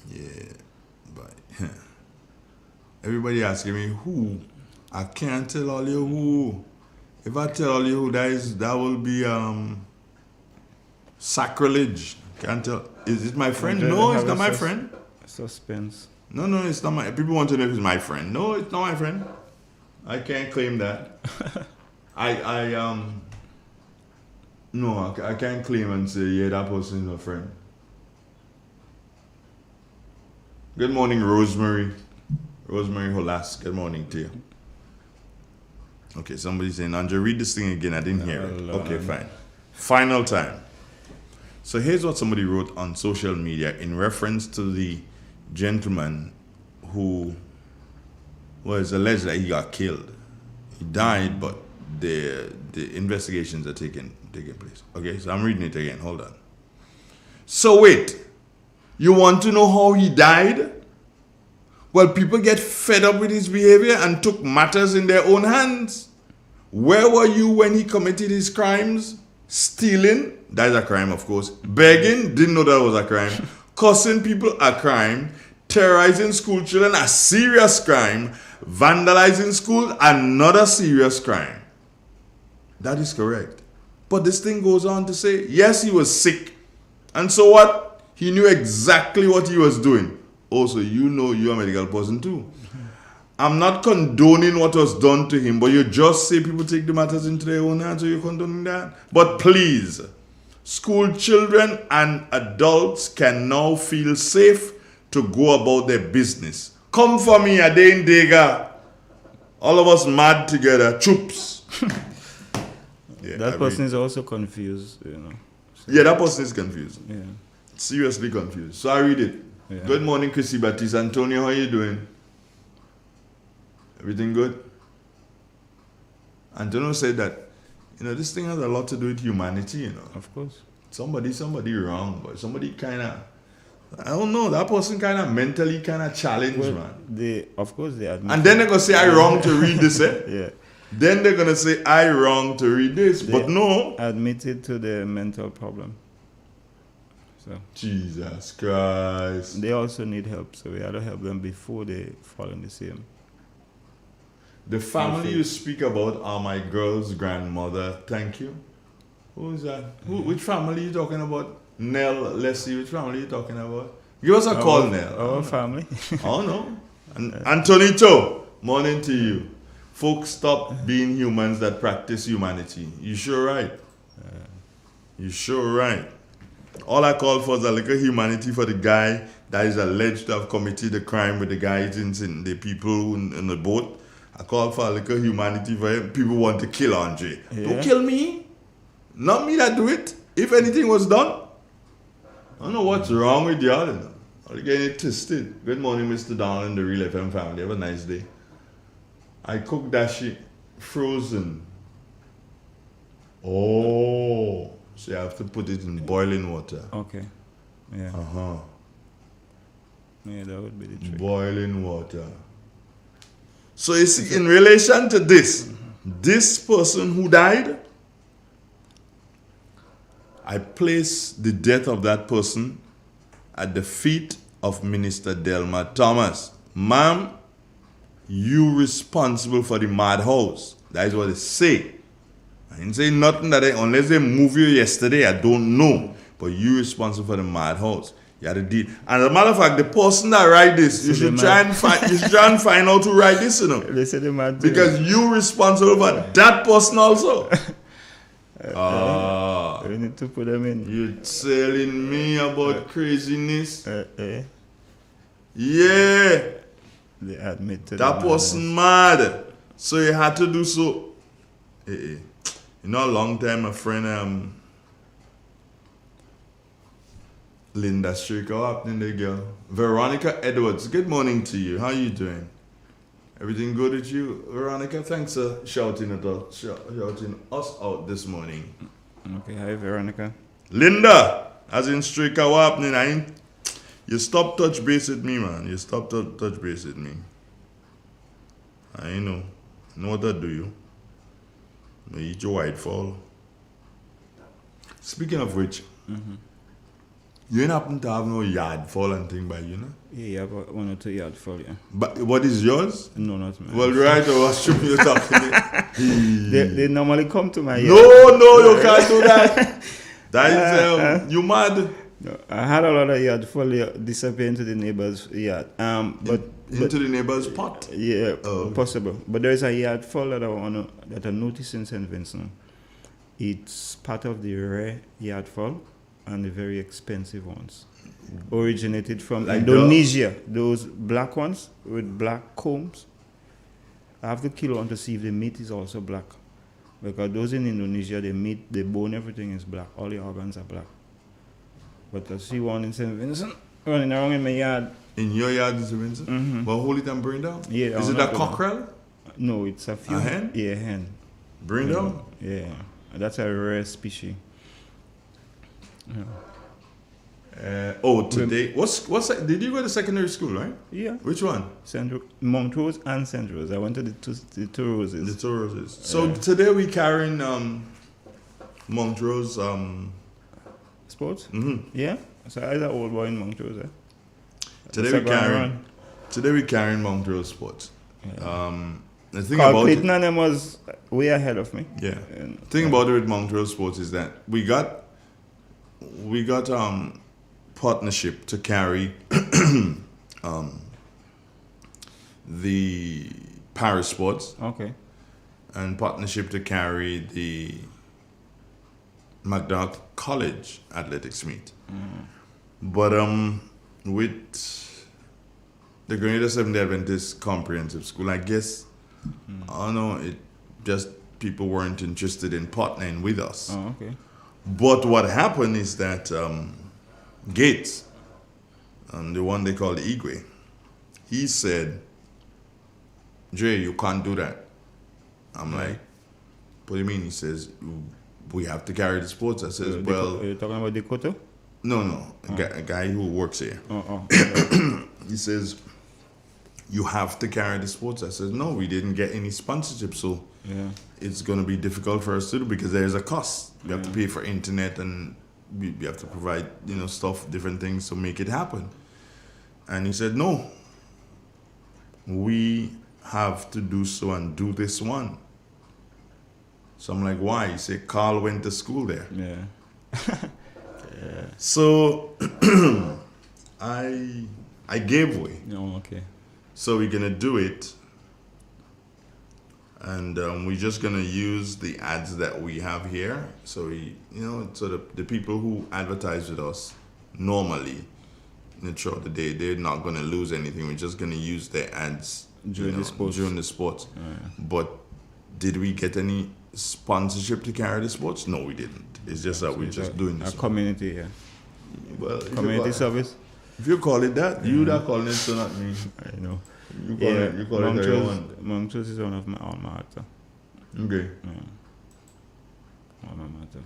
Yeah, but everybody asking me who. I can't tell all you who. If I tell all you who, that will be sacrilege. Can't tell. Is it my friend? No, it's not my friend. Suspense. No, it's not my. People want to know if it's my friend. No, it's not my friend. I can't claim that. No, I can't claim and say, yeah, that person is a friend. Good morning, Rosemary. Rosemary Holas, good morning to you. Okay, somebody's saying, Andre, read this thing again. I didn't hear it. Okay, fine. Final time. So here's what somebody wrote on social media in reference to the gentleman who was alleged that he got killed. He died, but the investigations are taking place. Okay, so I'm reading it again. Hold on. So wait, you want to know how he died? Well, people get fed up with his behavior and took matters in their own hands. Where were you when he committed his crimes? Stealing, that is a crime, of course. Begging, didn't know that was a crime. Cussing people, a crime. terrorizing school children, a serious crime. Vandalizing school, another serious crime. That is correct. But this thing goes on to say, yes, he was sick. And so what? He knew exactly what he was doing. Also, you know you're a medical person too. I'm not condoning what was done to him, but you just say people take the matters into their own hands, so you're condoning that. But please, school children and adults can now feel safe to go about their business. Come for me, a day in Dega. All of us mad together, troops. Yeah, that person is also confused, you know. So yeah, that person is confused. Yeah. Seriously confused. So I read it. Yeah. Good morning, Chrissy Baptiste. Antonio, how you doing? Everything good? Antonio said that, you know, this thing has a lot to do with humanity, you know. Of course. Somebody wrong, but somebody kind of, I don't know, that person kind of mentally kind of challenged, man. Of course they admit. And then they're going to say, I wrong to read this, eh? Yeah. Then they're going to say, I wrong to read this, but no. Admitted to the mental problem. So Jesus Christ. They also need help, so we have to help them before they fall in the same. The family you speak about are my girl's grandmother. Thank you. Who is that? Which family are you talking about? Nell, Leslie, which family are you talking about? Give us a call, Nell. Our family. Oh, no. Antonito, morning to you. Folks, stop being humans that practice humanity. You sure right. You sure right. All I call for is a little humanity for the guy that is alleged to have committed a crime with the guys and the people in the boat. I call for a little humanity for him. People want to kill Andre. Yeah. Don't kill me. Not me that do it. If anything was done. I don't know what's wrong with y'all. You know. I'll get it twisted. Good morning, Mr. Donald and the Real FM family. Have a nice day. I cooked that shit frozen. Oh. So you have to put it in boiling water. Okay. Yeah. Uh-huh. Yeah, that would be the trick. Boiling water. So you see, in relation to this, this person who died, I place the death of that person at the feet of Minister Delma Thomas. Ma'am, you responsible for the madhouse. That is what they say. I didn't say nothing that unless they move you yesterday, I don't know. But you responsible for the madhouse. You had to deal. And as a matter of fact, the person that write this, you should try and find out who write this, you know. They say the mad because you responsible for that person also. We need to put them in. You telling me about craziness? Yeah. They admit to that person mad. So you had to do so. You know, a long time, a friend, Linda Stricker, what happening there, girl? Veronica Edwards, good morning to you. How you doing? Everything good with you, Veronica? Thanks for shouting us out this morning. Okay, hi, Veronica. Linda, as in Stricker, what happening? You stop touch base with me, man. You stop touch base with me. I know. Know what I do you? I eat your white fall. Speaking of which, you ain't happen to have no yard fall and thing by you, know? Yeah, but 1 or 2 yard fall, yeah. But what is yours? No, not mine. Well, right, I was sure you're talking. They normally come to my yard. No, you can't do that. That is, you mad. No, I had a lot of yard fall disappear into the neighbor's yard. But into the neighbor's pot? Yeah, possible. But there is a yard fall that I noticed in St. Vincent. It's part of the rare yard fall and the very expensive ones. Originated from like Indonesia. Those black ones with black combs. I have to kill one to see if the meat is also black. Because those in Indonesia, the meat, the bone, everything is black. All the organs are black. But I see one in St. Vincent running around in my yard. In your yard in St. Vincent? Mm-hmm. But hold it and bring down? Yeah. Is it a cockerel? No, it's a few. A hen? Yeah, a hen. Bring down? Yeah. That's a rare species. Yeah. Today. What's did you go to secondary school, right? Yeah. Which one? Montrose and St. Rose. I went to the two Roses. The two Roses. So today we carrying Montrose sports? Mm-hmm. Yeah. So I was an old boy in Montrose, Today we carrying Mount Royal Sports. The thing Carl about Clayton it, and them was way ahead of me. yeah. The thing about it with Mount Royal Sports is that we got partnership to carry the Paris Sports. Okay. And partnership to carry the McDonald College athletics meet. But with the Grenada Seventh-day Adventist Comprehensive School, I guess, I don't know, it just people weren't interested in partnering with us. Oh, okay. But what happened is that Gates, the one they call Igwe, he said, Jay, you can't do that. I'm like, what do you mean? He says, we have to carry the sports. I says, well... Are you talking about Dakota? No. A guy who works here. He says, you have to carry the sports. I says, no, we didn't get any sponsorship, so it's going to be difficult for us to do because there's a cost. We have to pay for internet and we have to provide, stuff, different things to make it happen. And he said, no, we have to do so and do this one. So I'm like, why? He said, Carl went to school there. Yeah. So I gave way. Oh, okay. So we're gonna do it, and we're just gonna use the ads that we have here. So the people who advertise with us normally, throughout the day, they're not gonna lose anything. We're just gonna use their ads during the sports. But did we get any sponsorship to carry the sports? No, we didn't. It's just that we're just doing this. A community, yeah. Well, community service. If you call it that, you that calling it, so not me. I know. You call it everyone. Montrose is one of my alma mater. Okay. Alma mater.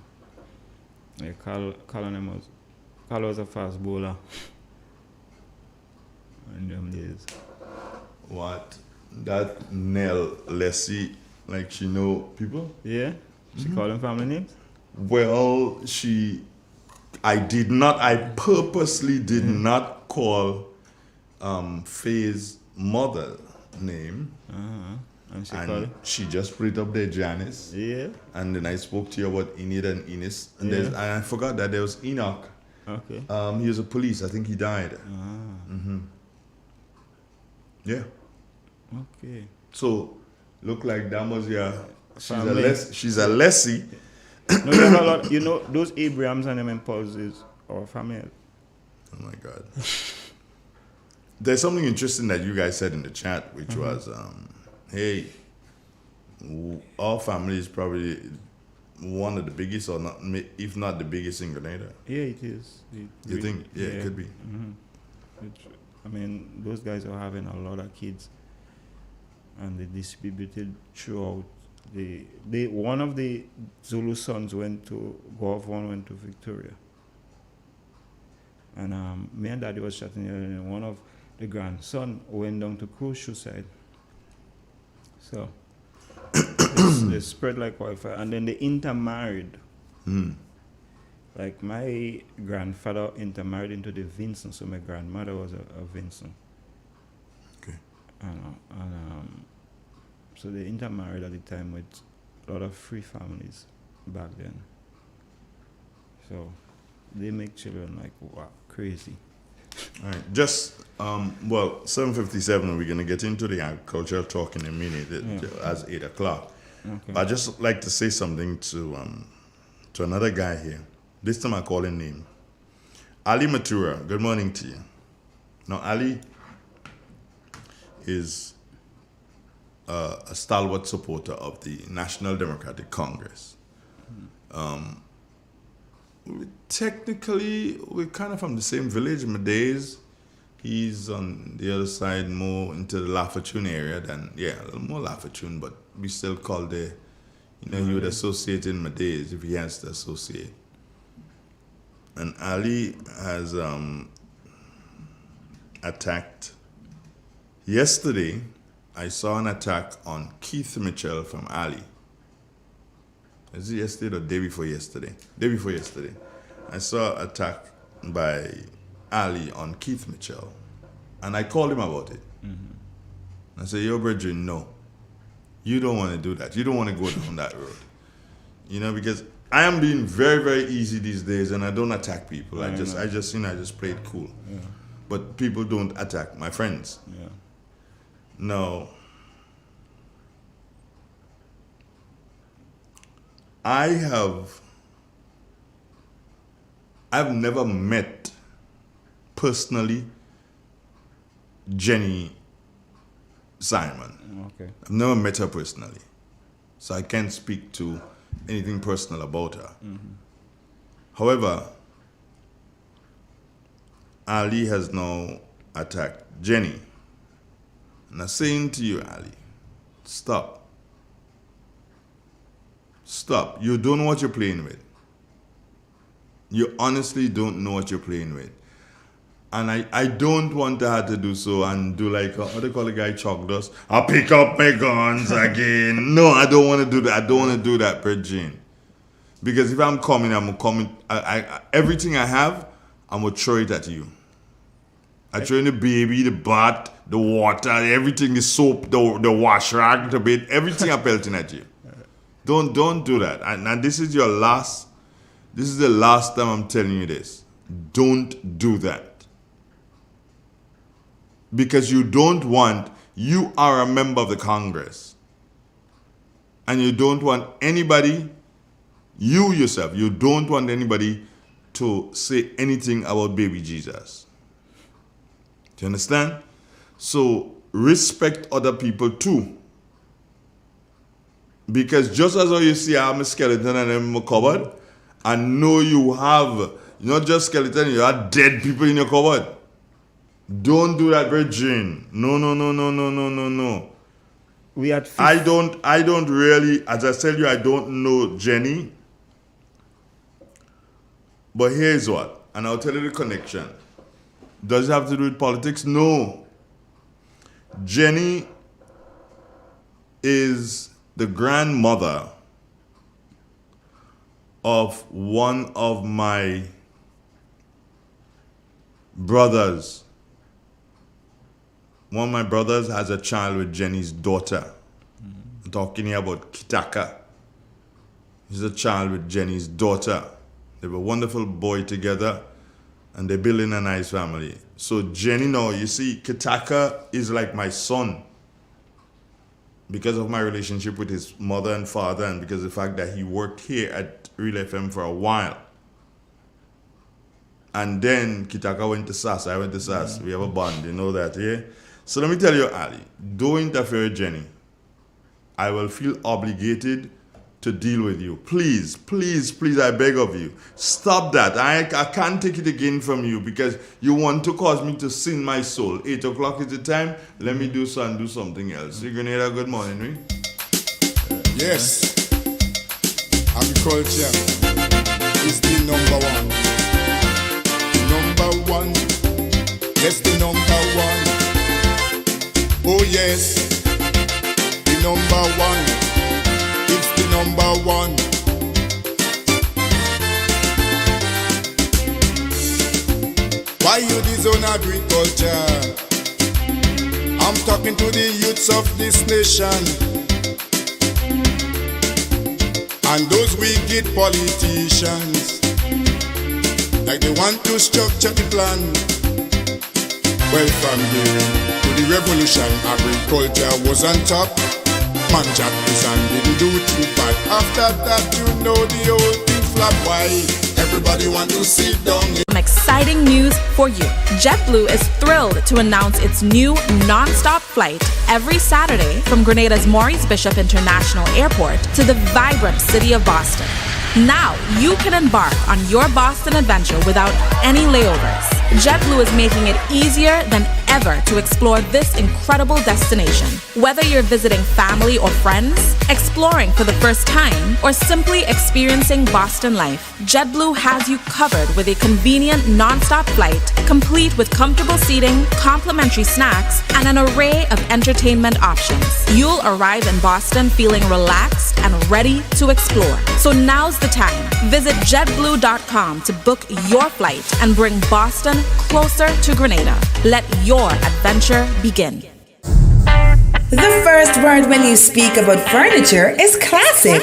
Yeah, Carl was a fast bowler. In them days. What? That Nell Leslie, like she know people? Yeah? She call them family names? Well, I purposely did not call Faye's mother name. And she just put it up there, Janice. Yeah. And then I spoke to you about Enid and Ines. And, and I forgot that there was Enoch. Okay. He was a police. I think he died. Yeah. Okay. So, look like that was family. She's a Lessie. No, you have a lot. Those Abrahams and them impulses our family. Oh my God. There's something interesting that you guys said in the chat, which was, hey, our family is probably one of the biggest, or not, if not the biggest in Grenada. Yeah, it is. You think? Yeah, it could be. I mean, those guys are having a lot of kids, and they distributed throughout. One of the Zulu sons went to Victoria, and me and Daddy was chatting here, and one of the grandson went down to Crucial side. So they spread like wildfire, and then they intermarried. Like my grandfather intermarried into the Vincent, so my grandmother was a Vincent. Okay. And so they intermarried at the time with a lot of free families back then. So they make children like, wow, crazy. All right, just 7:57. We're gonna get into the agricultural talk in a minute as 8 o'clock. Okay. But I just like to say something to another guy here. This time I call him name. Ali Matura. Good morning to you. Now Ali is a stalwart supporter of the National Democratic Congress. Technically, we're kind of from the same village. Madays, he's on the other side, more into the Lafayette area than, a little more Lafayette, but we still call he would associate in Madays if he has to associate. And Ali has attacked. Yesterday, I saw an attack on Keith Mitchell from Ali. Is it yesterday or day before yesterday? Day before yesterday. I saw an attack by Ali on Keith Mitchell. And I called him about it. I said, yo, brethren, no. You don't want to do that. You don't want to go down that road. You know, because I am being very, very easy these days, and I don't attack people. I just play it cool. Yeah. But people don't attack my friends. Yeah. No. I've never met personally Jenny Simon. Okay. I've never met her personally, so I can't speak to anything personal about her. However, Ali has now attacked Jenny. And I'm saying to you, Ali, stop. Stop. You don't know what you're playing with. You honestly don't know what you're playing with. And I don't want her to do so and do like, what do you call the guy, Chuck does? I'll pick up my guns again. No, I don't want to do that. I don't want to do that, Virgin. Because if I'm coming, everything I have, I'm going to throw it at you. I throw in the baby, the bath, the water, everything, the soap, the wash rag, the bed, everything I'm pelting at you. Don't do that. And this is the last time I'm telling you this. Don't do that. Because you are a member of the Congress. And you don't want anybody, you yourself, you don't want anybody to say anything about baby Jesus. Do you understand? So respect other people too. Because just as how you see I'm a skeleton and I'm a cupboard, I know you have not just skeleton, you have dead people in your cupboard. Don't do that, Virgin. No. I don't really, as I tell you, I don't know Jenny. But here's what, and I'll tell you the connection. Does it have to do with politics? No. Jenny is the grandmother of one of my brothers. One of my brothers has a child with Jenny's daughter. I'm talking here about Kitaka. He's a child with Jenny's daughter. They have a wonderful boy together, and they're building a nice family. So Jenny now, you see, Kitaka is like my son because of my relationship with his mother and father, and because of the fact that he worked here at Real FM for a while. And then Kitaka went to SAS, I went to SAS. We have a bond, you know that, yeah? So let me tell you, Ali, don't interfere with Jenny. I will feel obligated to deal with you. Please, I beg of you. Stop that. I can't take it again from you because you want to cause me to sin my soul. 8 o'clock is the time. Let me do something else. You gonna hear a good morning, right? Yes. Agriculture is the number one. Number one. Yes, the number one. Oh yes, the number one. It's the number one. Why you disown agriculture? I'm talking to the youths of this nation and those wicked politicians, like they want to structure the plan. Well, from the revolution, agriculture was on top. Man Jack and didn't do too bad. After that, you know the whole thing flop. Why everybody want to sit down? Some exciting news for you. JetBlue is thrilled to announce its new non-stop flight every Saturday from Grenada's Maurice Bishop International Airport to the vibrant city of Boston. Now you can embark on your Boston adventure without any layovers. JetBlue is making it easier than ever to explore this incredible destination. Whether you're visiting family or friends, exploring for the first time, or simply experiencing Boston life, JetBlue has you covered with a convenient non-stop flight, complete with comfortable seating, complimentary snacks, and an array of entertainment options. You'll arrive in Boston feeling relaxed and ready to explore. So now's the time. Visit JetBlue.com to book your flight and bring Boston closer to Grenada. Let your your adventure begin. The first word when you speak about furniture is classic.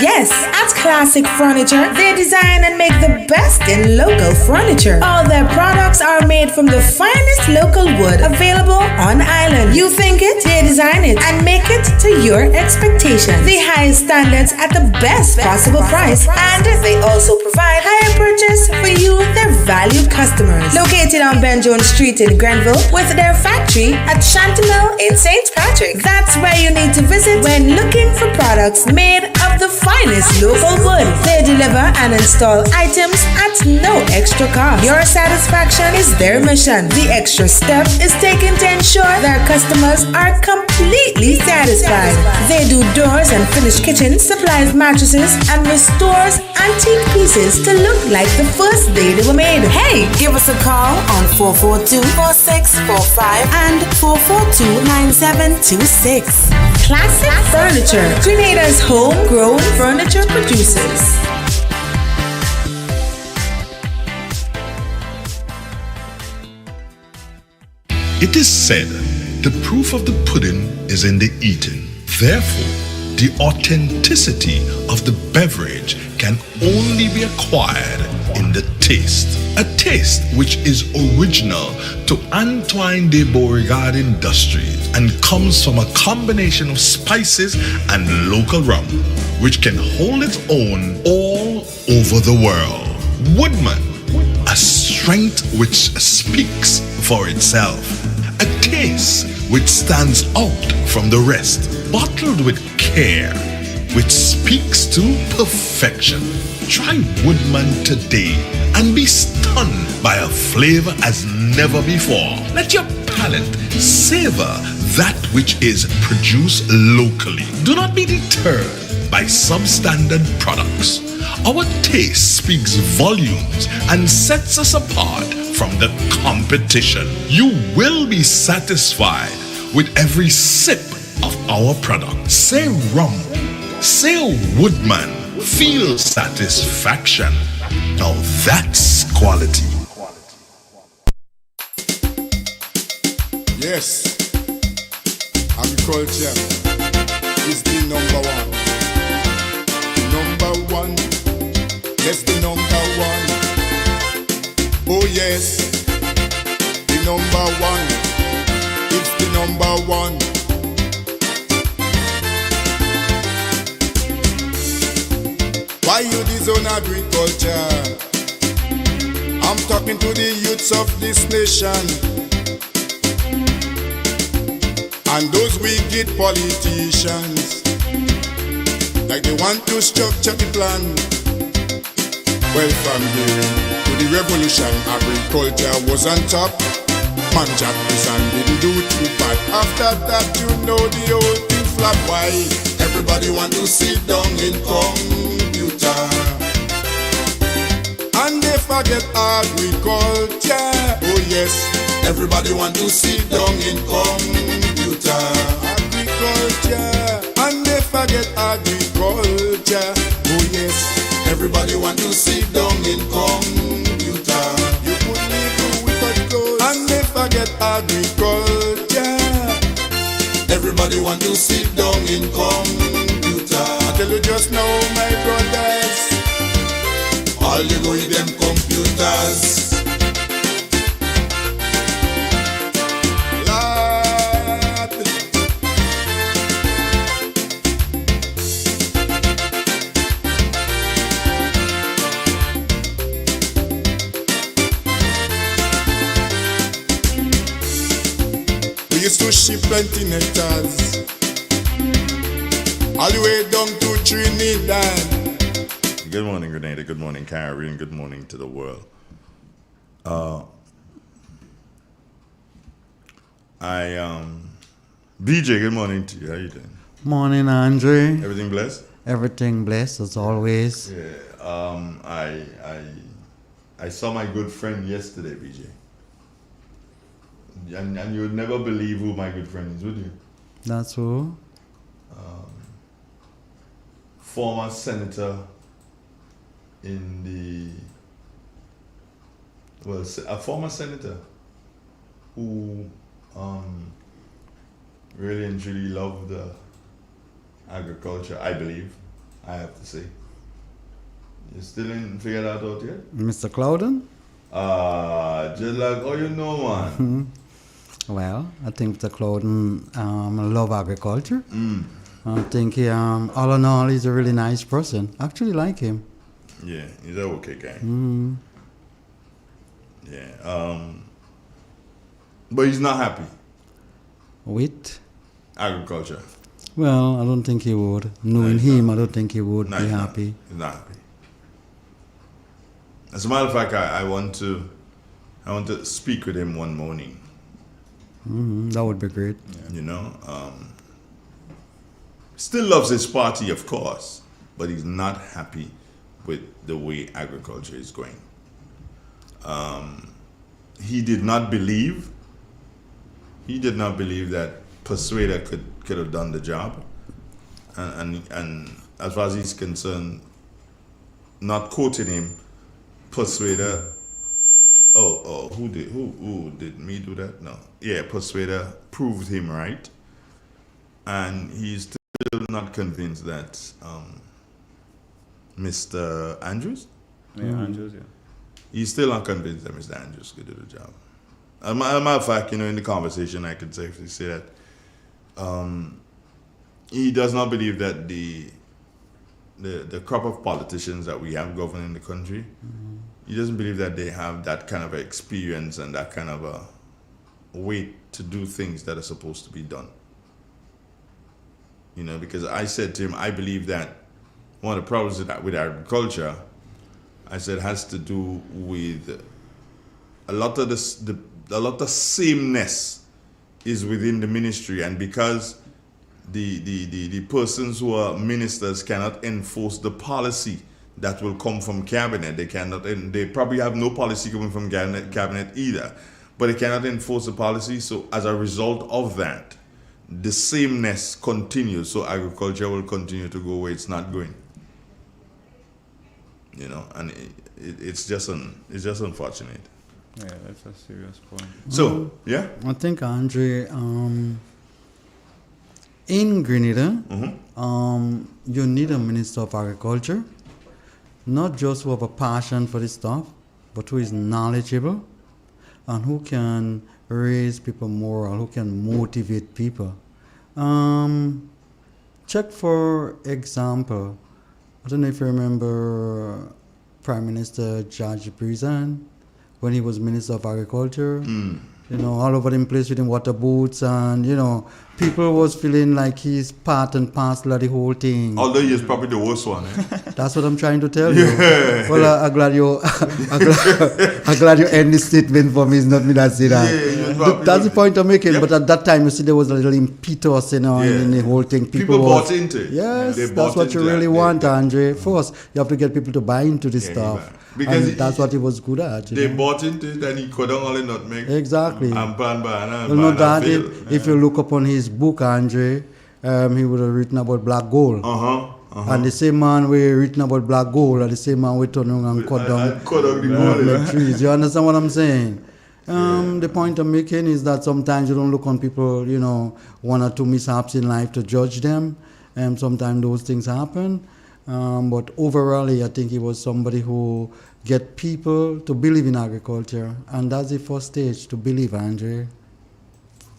Yes, at Classic Furniture, they design and make the best in local furniture. All their products are made from the finest local wood available on island. You think it, they design it and make it to your expectations. The highest standards at the best possible price, and they also provide higher purchase for you, their valued customers. Located on Ben Jones Street in Grenville, with their factory at Chantemelle in St. Patrick. That's where you need to visit when looking for products made of the finest local wood. They deliver and install items at no extra cost. Your satisfaction is their mission. The extra step is taken to ensure their customers are completely satisfied. They do doors and finished kitchens, supplies mattresses, and restores antique pieces to look like the first day they were made. Hey, give us a call on 442-4645 and 442-9726. Classic Furniture, Grenada's homegrown furniture producers. It is said, the proof of the pudding is in the eating. Therefore, the authenticity of the beverage can only be acquired in the taste. A taste which is original to Antoine de Beauregard Industries and comes from a combination of spices and local rum, which can hold its own all over the world. Woodman, a strength which speaks for itself. A taste which stands out from the rest, bottled with care, which speaks to perfection. Try Woodman today and be stunned by a flavor as never before. Let your palate savor that which is produced locally. Do not be deterred by substandard products. Our taste speaks volumes and sets us apart from the competition. You will be satisfied with every sip of our product. Say rum, say Woodman, feel satisfaction. Now that's quality. Yes, agriculture is the number one. Number one, yes, the number one. Oh yes, the number one. It's the number one. Why you disown agriculture? I'm talking to the youths of this nation and those wicked politicians, like they want to structure the plan. Well, from to the revolution, agriculture was on top. Man jack this and didn't do too bad. After that, you know the whole thing flop. Why? Everybody want to sit down in computer and they forget agriculture. Oh yes, everybody want to sit down in computer. Agriculture, and they forget agriculture. Oh yes, everybody want to sit down in computer. You could live without clothes, and they forget agriculture. Everybody want to sit down in computer. I tell you just now, my brothers, all you go with them computers. We used to ship plenty nectars all the way down to Trinidad. Good morning, Grenada. Good morning, Caribbean. Good morning to the world. BJ, good morning to you. How you doing? Morning, Andre. Everything blessed? Everything blessed as always. Yeah. I saw my good friend yesterday, BJ. And you would never believe who my good friend is, would you? That's who? Former senator a former senator who really and truly love the agriculture, I believe, I have to say. You still ain't figured that out yet? Mr. Clouden? Just like, oh, you know, man. Well, I think Mr. Clouden love agriculture. Mm. I think he, all in all, he's a really nice person. I actually like him. Yeah, he's an okay guy. Mm. Yeah. But he's not happy. With? Agriculture. Well, I don't think he would. Knowing him, I don't think he would No, be he's not. happy. He's not happy. As a matter of fact, I want to speak with him one morning. That would be great. You know, still loves his party, of course, but he's not happy with the way agriculture is going. He did not believe that Persuader could have done the job, and as far as he's concerned, not quoting him, Persuader. Who did me do that? No. Yeah, Persuader proved him right. And he's still not convinced that Mr. Andrews? Yeah, Andrews, yeah. He's still not convinced that Mr. Andrews could do the job. As a matter of fact, in the conversation, I could safely say that he does not believe that the crop of politicians that we have governing the country, he doesn't believe that they have that kind of experience and that kind of a way to do things that are supposed to be done. Because I said to him, I believe that one of the problems with agriculture, I said, has to do with a lot of the sameness is within the ministry, and because the persons who are ministers cannot enforce the policy that will come from cabinet. They cannot, and they probably have no policy coming from cabinet either, but they cannot enforce the policy. So as a result of that, the sameness continues. So agriculture will continue to go where it's not going. And it's just unfortunate. Yeah, that's a serious point. So, yeah? I think, Andre, in Grenada, you need a Minister of Agriculture, not just who have a passion for this stuff, but who is knowledgeable and who can raise people moral, who can motivate people. Check, for example, I don't know if you remember Prime Minister George Brizan when he was Minister of Agriculture. All over the place with him water boots, and people was feeling like he's part and parcel of the whole thing. Although he is probably the worst one. That's what I'm trying to tell you. Well, I'm glad you end this statement for me. It's not me that say that. That's the point I'm making. Yep. But at that time, you see, there was a little impetus, in the whole thing. People bought into it. Yes, that's what you really want, Andre. First, you have to get people to buy into this stuff. Because that's what he was good at. They bought into it and he cut down all the nutmeg. Exactly. And banana. If you look upon his book, Andre, he would have written about black gold. And the same man we written about black gold, and the same man we turn around and cut down the trees. You understand what I'm saying? The point I'm making is that sometimes you don't look on people, one or two mishaps in life to judge them. And sometimes those things happen. But overall, I think he was somebody who get people to believe in agriculture, and that's the first stage, to believe, Andre.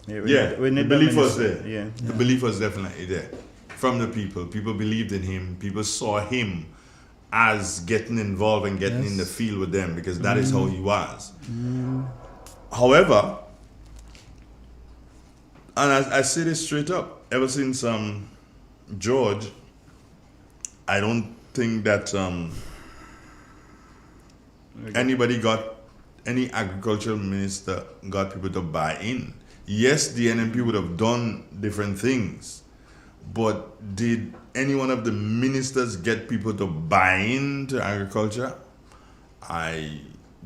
The belief was there. The belief was definitely there from the people. People believed in him. People saw him as getting involved and getting in the field with them, because that is how he was. However, and I say this straight up, ever since George, I don't think that any agricultural minister got people to buy in. Yes, the NMP would have done different things, but did any one of the ministers get people to buy into agriculture? I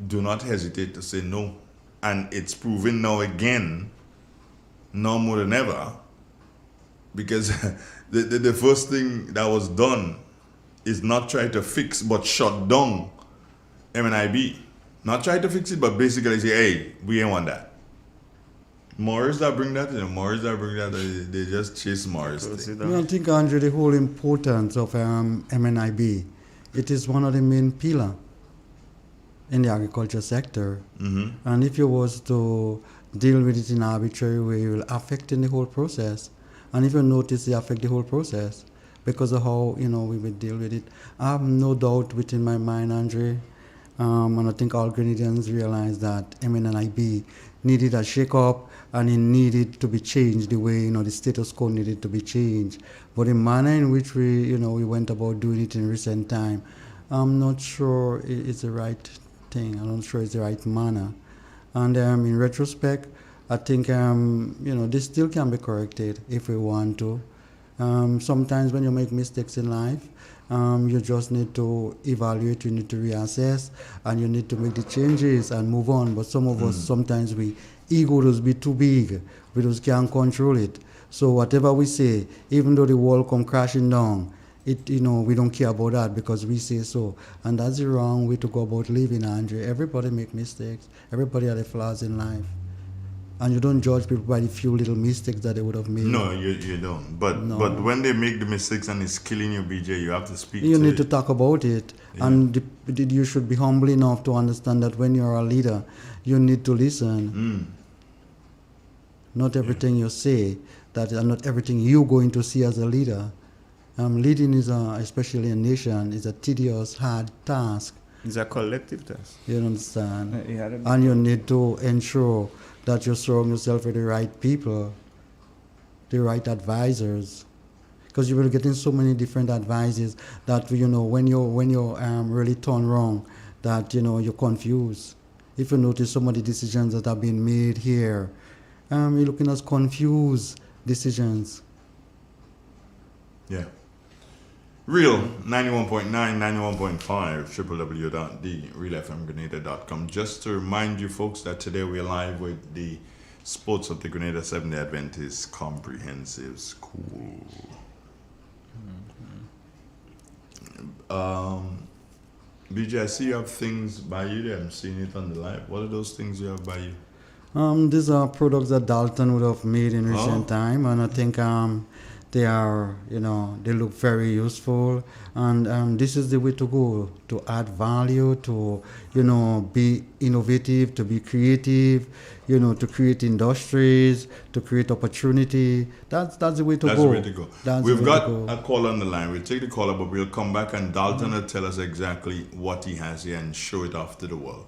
do not hesitate to say no. And it's proven now again, now more than ever, because the first thing that was done is not try to fix but shut down MNIB. Not try to fix it, but basically say, hey, we ain't want that. Morris that bring that, Morris that bring that, they just chase Morris. I think, Andre, the whole importance of MNIB, it is one of the main pillar in the agriculture sector. And if you was to deal with it in an arbitrary way, it will affect in the whole process. And if you notice, it affect the whole process because of how, we will deal with it. I have no doubt within my mind, Andre, and I think all Grenadians realize that MNIB needed a shake-up and it needed to be changed the way, the status quo needed to be changed. But the manner in which we went about doing it in recent time, I'm not sure it's the right thing. I'm not sure it's the right manner. And in retrospect, I think, this still can be corrected if we want to. Sometimes when you make mistakes in life, you just need to evaluate, you need to reassess, and you need to make the changes and move on. But some of us, sometimes ego does be too big. We just can't control it. So whatever we say, even though the world come crashing down, we don't care about that because we say so. And that's the wrong way to go about living, Andre. Everybody make mistakes. Everybody has flaws in life. And you don't judge people by the few little mistakes that they would have made. No, you don't. But when they make the mistakes and it's killing you, BJ, you have to speak You need to talk about it. Yeah. And you should be humble enough to understand that when you're a leader, you need to listen. Not everything you say, not everything you're going to see as a leader. Leading is, especially a nation, is a tedious, hard task. It's a collective task. You understand? And you need to ensure that you surround yourself with the right people, the right advisors. Because you will get in so many different advices that, when you really turn wrong, that, you're confused. If you notice some of the decisions that have been made here, you're looking at confused decisions. Yeah. Real 91.9, 91.5, www.therealfmgrenada.com. Just to remind you folks that today we're live with the Sports of the Grenada Seventh-day Adventist Comprehensive School. BJ, I see you have things by you there. I'm seeing it on the live. What are those things you have by you? These are products that Dalton would have made in recent time, and I think they are, they look very useful, and this is the way to go, to add value, to, be innovative, to be creative, to create industries, to create opportunity. That's the way to go. That's the way to go. We've got a call on the line. We'll take the caller, but we'll come back and Dalton will tell us exactly what he has here and show it off to the world.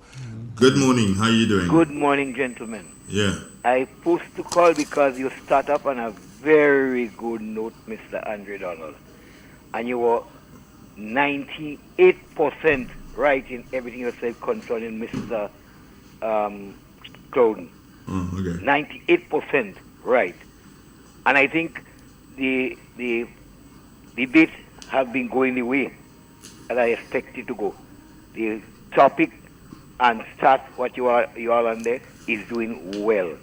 Good morning. How are you doing? Good morning, gentlemen. Yeah. I pushed to call because you start up on a very good note, Mr. Andre Donald. And you were 98% right in everything you said concerning Mr. Clouden. Okay. 98% right. And I think the debate have been going the way that I expected to go. The topic and start what you are on there is doing well.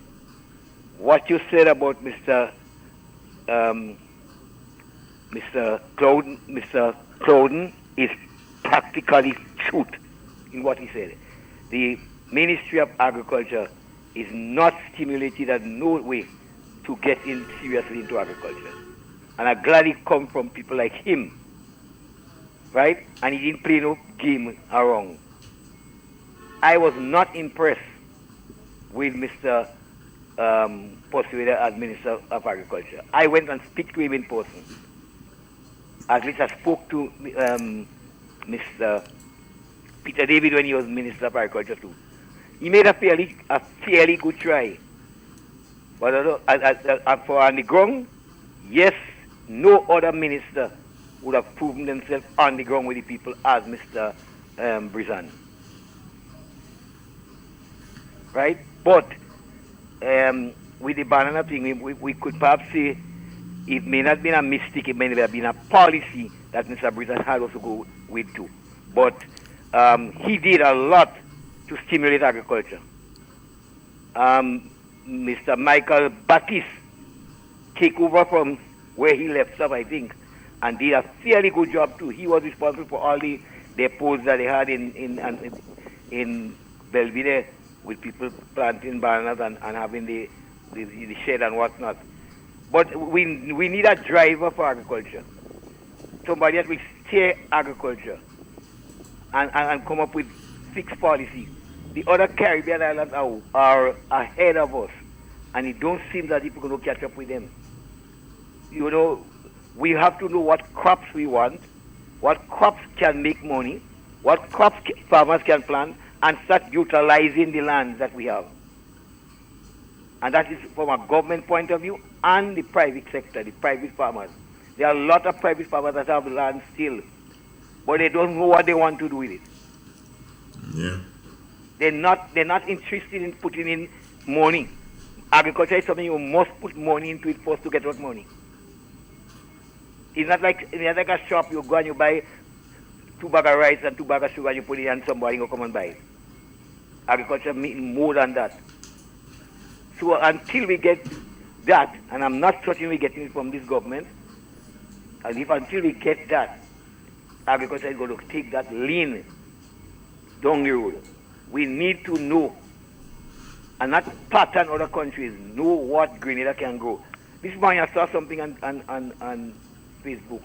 What you said about Mr. Clouden is practically truth in what he said. The Ministry of Agriculture is not stimulated in no way to get in seriously into agriculture. And I'm glad it come from people like him, right? And he didn't play no game around. I was not impressed with Mr. Persuader as Minister of Agriculture. I went and speak to him in person. At least I spoke to Mr. Peter David when he was Minister of Agriculture too. He made a fairly good try. But for on the ground, yes, no other minister would have proven themselves on the ground with the people as Mr. Brizan. Right? But with the banana thing, we could perhaps say it may not have been a mistake, it may have been a policy that Mr. Brizan had also go with too. But he did a lot to stimulate agriculture. Mr. Michael Batiste take over from where he left off, I think, and did a fairly good job too. He was responsible for all the depots that they had in Belvedere with people planting bananas and having the the shed and whatnot. But we need a driver for agriculture. Somebody that will steer agriculture and come up with fixed policy. The other Caribbean islands are ahead of us, and it don't seem that people are going to catch up with them. You know, we have to know what crops we want, what crops can make money, what crops farmers can plant, and start utilizing the land that we have. And that is from a government point of view and the private sector, the private farmers. There are a lot of private farmers that have land still, but they don't know what they want to do with it. Yeah. They're not interested in putting in money. Agriculture is something you must put money into it first to get what money. It's not like a shop. You go and you buy 2 bags of rice and 2 bags of sugar and you put it in and somebody will come and buy it. Agriculture means more than that. So until we get that, and I'm not certain we're getting it from this government, and until we get that, agriculture is going to take that lean down the road. We need to know, and not pattern other countries, know what Grenada can grow. This morning I saw something on Facebook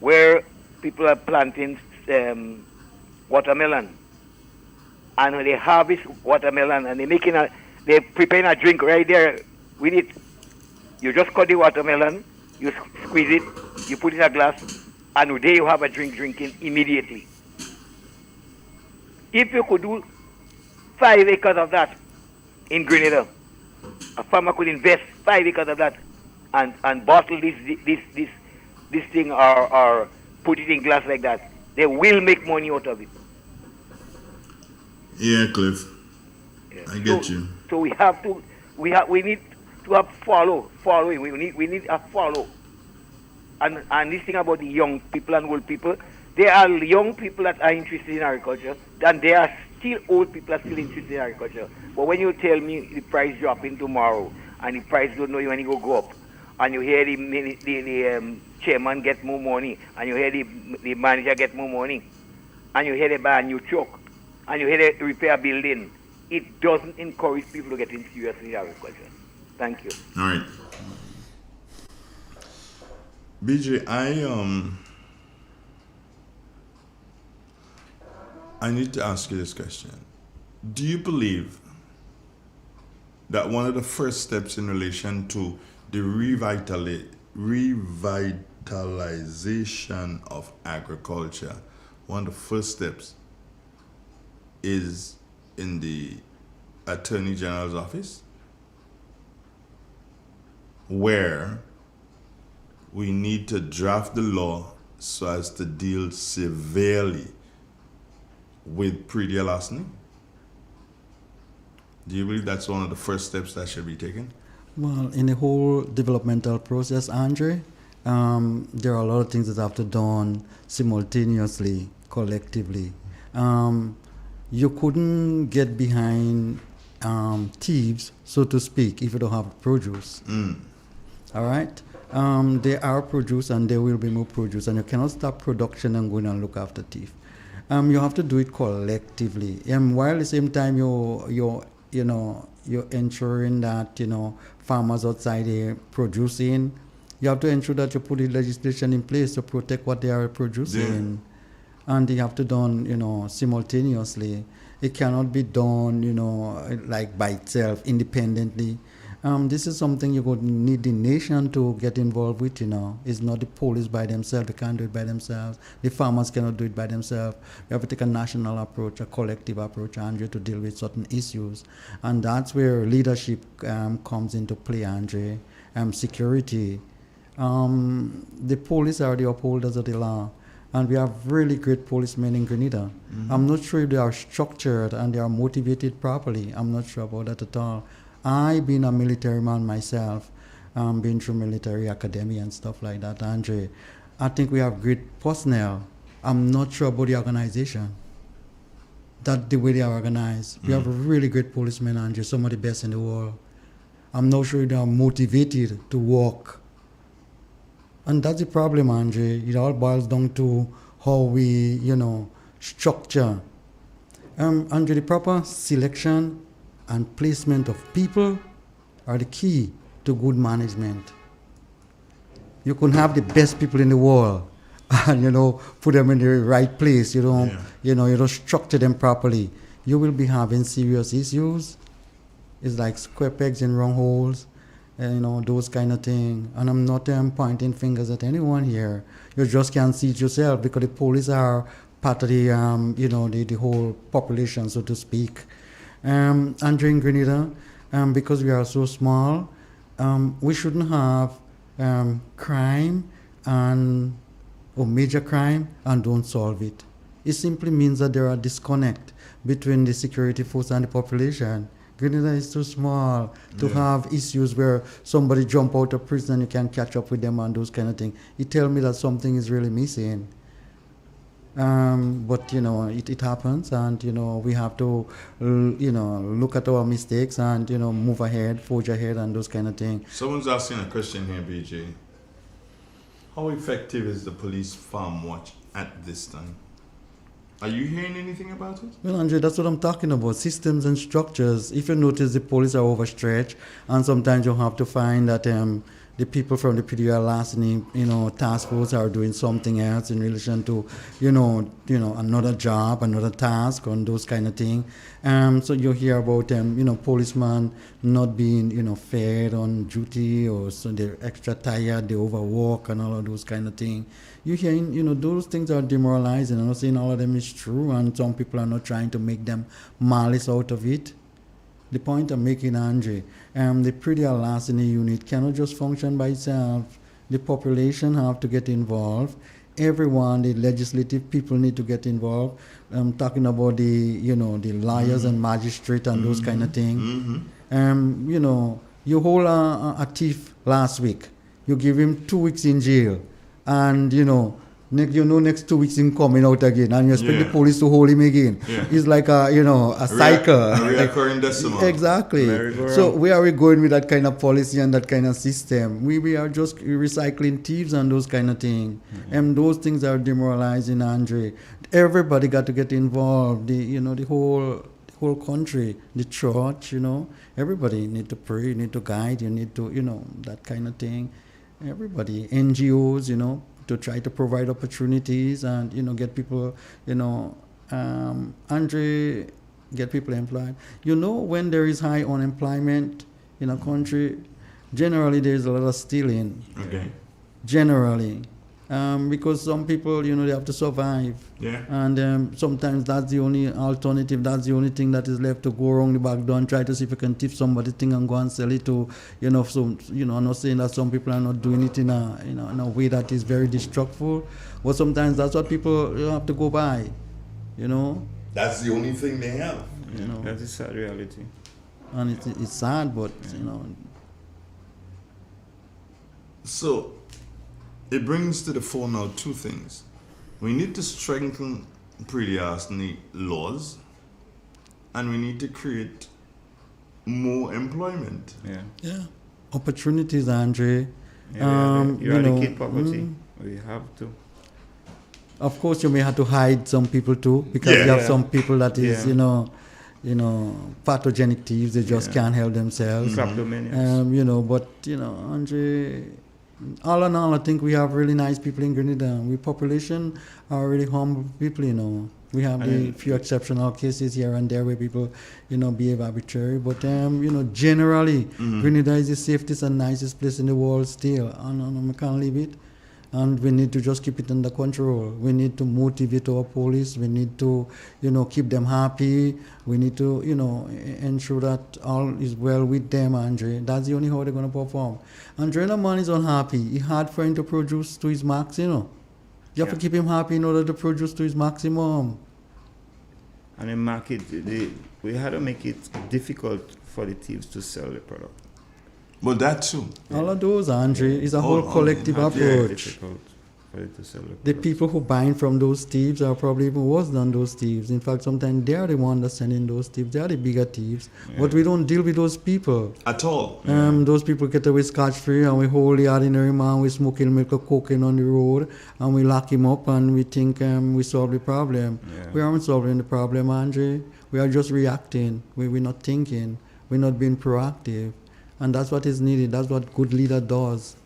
where people are planting watermelon, and when they harvest watermelon and they're preparing a drink right there with it. You just cut the watermelon, you squeeze it, you put it in a glass, and there you have a drink drinking immediately. If you could do 5 acres of that in Grenada, a farmer could invest 5 acres of that and bottle this thing or put it in glass like that. They will make money out of it. Yeah, Cliff. Yeah. I get you. So we need to have following. We need a follow. And this thing about the young people and old people, there are young people that are interested in agriculture, and there are still old people that are still interested in agriculture. But when you tell me the price dropping tomorrow, and the price don't know when it go up, and you hear the chairman get more money, and you hear the manager get more money, and you hear they buy a new truck, and you hear they repair a building, it doesn't encourage people to get in seriously in agriculture. Thank you. All right. BJ, I need to ask you this question. Do you believe that one of the first steps in relation to the revitalization of agriculture, one of the first steps is in the Attorney General's office, where we need to draft the law so as to deal severely with pre-deal larceny? Do you believe that's one of the first steps that should be taken? Well, in the whole developmental process, Andre, there are a lot of things that have to be done simultaneously, collectively. You couldn't get behind thieves, so to speak, if you don't have produce. All right? There are produce and there will be more produce, and you cannot stop production and go in and look after thief. You have to do it collectively. While at the same time you're ensuring that farmers outside there producing, you have to ensure that you put the legislation in place to protect what they are producing, and they have to done simultaneously. It cannot be done like by itself independently. This is something you would need the nation to get involved with, It's not the police by themselves. They can't do it by themselves. The farmers cannot do it by themselves. We have to take a national approach, a collective approach, Andre, to deal with certain issues. And that's where leadership comes into play, Andre. Security. The police are the upholders of the law. And we have really great policemen in Grenada. I'm not sure if they are structured and they are motivated properly. I'm not sure about that at all. I've been a military man myself, been through military academy and stuff like that, Andre. I think we have great personnel. I'm not sure about the organization, that the way they are organized. We have really great policemen, Andre, some of the best in the world. I'm not sure they are motivated to work. And that's the problem, Andre. It all boils down to how we, structure. Andre, the proper selection and placement of people, are the key to good management. You can have the best people in the world and, put them in the right place, you don't structure them properly. You will be having serious issues. It's like square pegs in round holes, those kind of thing. And I'm not pointing fingers at anyone here. You just can't see it yourself because the police are part of the, the whole population, so to speak. Andre in Grenada, because we are so small, we shouldn't have crime or major crime and don't solve it. It simply means that there are disconnect between the security force and the population. Grenada is too small to have issues where somebody jump out of prison and you can catch up with them and those kind of things. It tells me that something is really missing. But it happens, and we have to look at our mistakes and move ahead, forge ahead, and those kind of things. Someone's asking a question here, BJ. How effective is the police farm watch at this time? Are you hearing anything about it? Well, Andre, that's what I'm talking about. Systems and structures. If you notice, the police are overstretched, and sometimes you have to find that the people from the PDR larceny, task force are doing something else in relation to, another job, another task, and those kind of things. So you hear about policemen not being, fed on duty, or so they're extra tired, they overwork, and all of those kind of things. You hear, those things are demoralizing. I'm not saying all of them is true, and some people are not trying to make them malice out of it. The point I'm making, Andre, the PDR larceny unit cannot just function by itself. The population have to get involved. Everyone, the legislative people need to get involved. I'm talking about the lawyers and magistrate and those kind of things. You hold a thief last week. You give him 2 weeks in jail. And, next 2 weeks in coming out again, and you expect the police to hold him again. Yeah. It's like a cycle. A reoccurring decimal. Exactly. So where are we going with that kind of policy and that kind of system? We are just recycling thieves and those kind of things. Mm-hmm. And those things are demoralizing, Andre. Everybody got to get involved. The whole country, the church, everybody need to pray, you need to guide, you need to, that kind of thing. Everybody, NGOs, to try to provide opportunities and get people Andre, get people employed. When there is high unemployment in a country, generally there is a lot of stealing. Okay. Generally, because some people they have to survive. Yeah. And sometimes that's the only alternative. That's the only thing that is left, to go around the back door and try to see if you can thief somebody's thing and go and sell it to I'm not saying that some people are not doing it in a way that is very destructive, but sometimes that's what people have to go by. That's the only thing they have. That is sad reality. And it's sad, but So it brings to the fore now two things. We need to strengthen pre-larceny laws, and we need to create more employment. Yeah. Opportunities, Andre. Eradicate poverty. We have to. Of course, you may have to hide some people too, because you have some people that is, pathogenic thieves. They just can't help themselves. Kleptomaniacs. But Andre, all in all, I think we have really nice people in Grenada. We population are really humble people. We have the few exceptional cases here and there where people, behave arbitrary. But generally, Grenada is the safest and nicest place in the world still, and we can't leave it. And we need to just keep it under control. We need to motivate our police. We need to, keep them happy. We need to, ensure that all is well with them, Andre. That's the only how they're going to perform. Andre, the man is unhappy. It's hard for him to produce to his max, You have to keep him happy in order to produce to his maximum. And in market, we had to make it difficult for the thieves to sell the product. But that too. All of those, Andre, is a whole collective approach. The people who buy from those thieves are probably even worse than those thieves. In fact, sometimes they are the ones that send in those thieves. They are the bigger thieves. Yeah. But we don't deal with those people. At all. Those people get away scotch-free, and we hold the ordinary man, we smoking milk or cocaine on the road, and we lock him up, and we think we solve the problem. Yeah. We aren't solving the problem, Andre. We are just reacting. We're not thinking. We're not being proactive. And that's what is needed. That's what good leader does.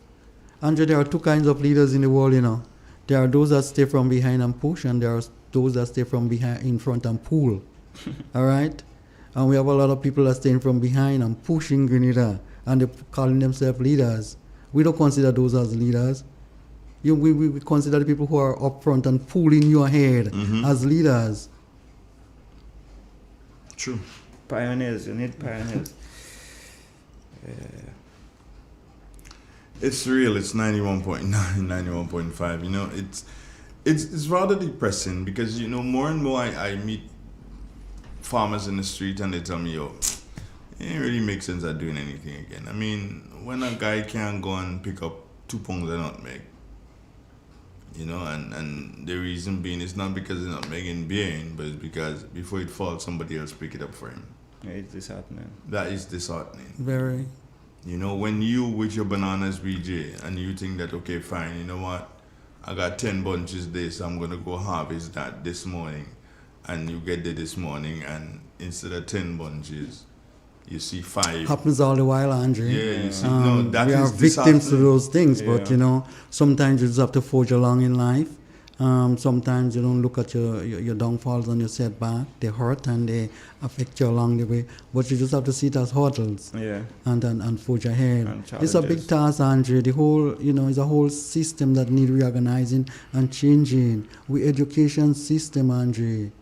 Andre, there are two kinds of leaders in the world, you know. There are those that stay from behind and push, and there are those that stay from behind, in front and pull. All right? And we have a lot of people that staying from behind and pushing Grenada, and they're calling themselves leaders. We don't consider those as leaders. We consider the people who are up front and pulling you ahead as leaders. True. Pioneers, you need pioneers. It's real. It's 91.9, 91.5. You know, it's rather depressing because, you know, more and more I meet farmers in the street and they tell me, yo, it ain't really make sense of doing anything again. I mean, when a guy can't go and pick up 2 pounds of nutmeg, you know, and the reason being it's not because he's not making beer, but it's because before it falls, somebody else pick it up for him. Yeah, it's disheartening. That is disheartening. Very. You know, when you with your bananas BJ and you think that, okay, fine, you know what, I got 10 bunches this, I'm going to go harvest that this morning. And you get there this morning and instead of 10 bunches, you see 5. Happens all the while, Andre. Yeah, you see, no, that we is are victims to those things, Yeah. but you know, sometimes you just have to forge along in life. Sometimes you don't look at your downfalls and your setback. They hurt and they affect you along the way, but you just have to see it as hurdles. Yeah. And forge ahead. And It's a big task, Andre. The whole, you know, it's a whole system that need reorganizing and changing. We education system, Andre.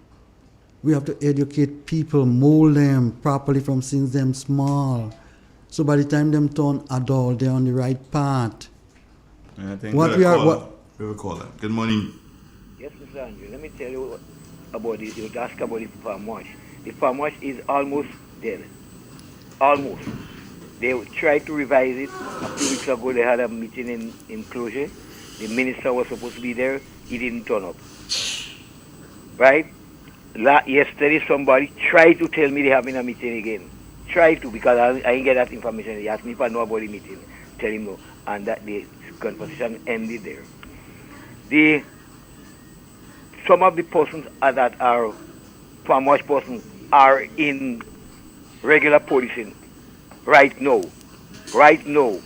We have to educate people, mold them properly from since them small. So by the time them turn adult, they're on the right path. I think What we are, what? We will call them. Good morning. Yes, Mr. Andrew, let me tell you about this. You ask about the farm wash. The farm wash is almost dead. Almost. They tried to revise it. A few weeks ago, they had a meeting in Closure. The minister was supposed to be there. He didn't turn up. Right? Yesterday, somebody tried to tell me they're having a meeting again. Tried to, because I didn't get that information. He asked me if I know about the meeting. Tell him no. And that the conversation ended there. Some of the persons that are farm wash persons are in regular policing right now. Right now.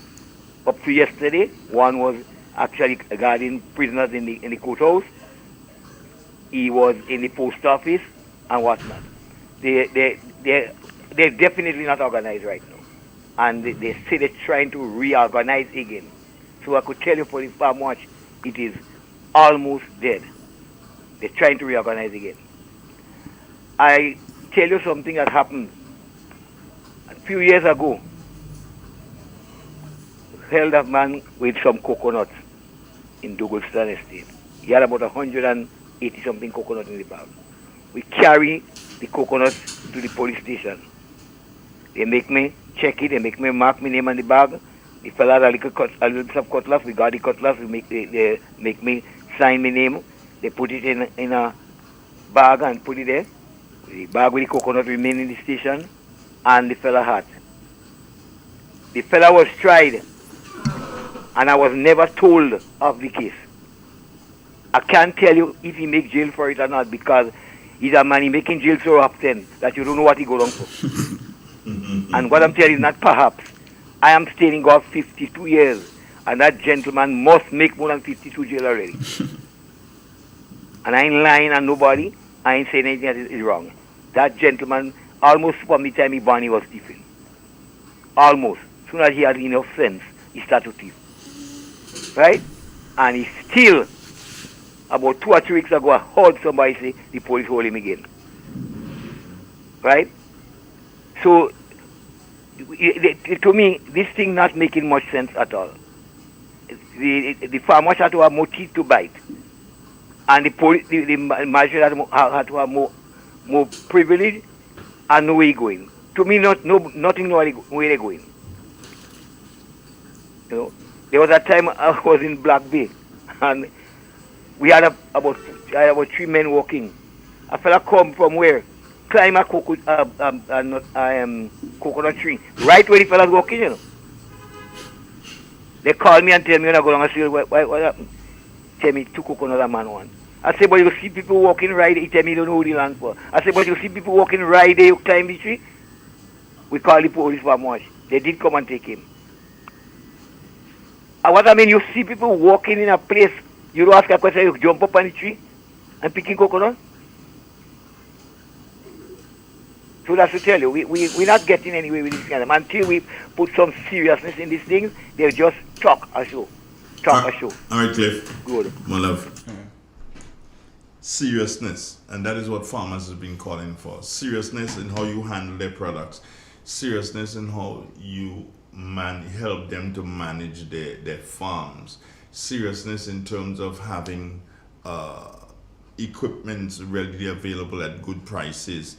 Up to yesterday, one was actually guarding prisoners in the courthouse. He was in the post office and whatnot. They're definitely not organized right now. And they say they're trying to reorganize again. So I could tell you for the farm watch, it is almost dead. They're trying to reorganize again. I tell you something that happened a few years ago. Held a man with some coconuts in Douglaston Estate. He had about 180 something coconuts in the bag. We carry the coconuts to the police station. They make me check it, they make me mark my name on the bag. The fella had a little piece of cutlass, we got the cutlass, they make me sign my name. They put it in a bag and put it there. The bag with the coconut remain in the station and the fella had. The fella was tried and I was never told of the case. I can't tell you if he make jail for it or not because he's a man, he making jail so often that you don't know what he go wrong for. And what I'm telling you is not perhaps. I am staying in God 52 years and that gentleman must make more than 52 jail already. And I ain't lying on nobody. I ain't saying anything that is wrong. That gentleman, almost from the time he born, he was thieving. Almost. As soon as he had enough sense, he started to thief. Right? And he still, about 2 or 3 weeks ago, I heard somebody say the police hold him again. Right? So, to me, this thing not making much sense at all. The farmers had to have more teeth to bite. And the magistrate had to have more privilege and know where he's going. To me, nothing know where they're going. You know, there was a time I was in Black Bay, and we had about 3 men walking. A fella come from where? Climb a coconut tree, right where the fella's walking, you know. They call me and tell me when I go along and say, what happened? Tell me 2 coconuts a man want. I say, but you see people walking right there. He tell me you don't know who the land for. I say, but you see people walking right there, you climb the tree. We call the police for watch. They did come and take him. And what I mean, you see people walking in a place, you don't ask a question, you jump up on the tree and picking coconut. So that's to tell you, we're not getting anywhere with this kind of until we put some seriousness in these things, they'll just talk a show. Talk a show. All right, Cliff. Good. My love. Seriousness, and that is what farmers have been calling for. Seriousness in how you handle their products. Seriousness in how you help them to manage their farms. Seriousness in terms of having equipment readily available at good prices.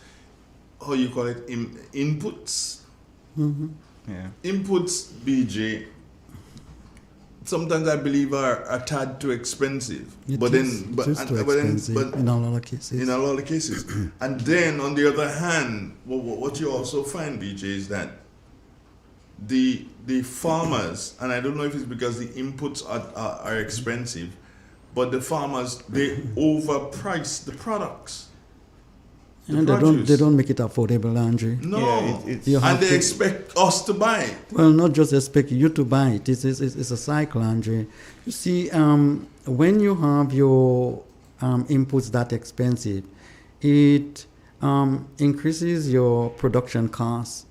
How you call it? Inputs? Mm-hmm. Yeah. Inputs, BJ, sometimes I believe are a tad too expensive. It is too expensive in a lot of cases. In a lot of cases. And then on the other hand, what you also find, BJ, is that the farmers, and I don't know if it's because the inputs are expensive, but the farmers, they overprice the products. And they don't make it affordable, Andrew. No, and they expect us to buy it. Well, not just expect you to buy it. It's a cycle, Andrew. You see, when you have your inputs that expensive, it increases your production costs.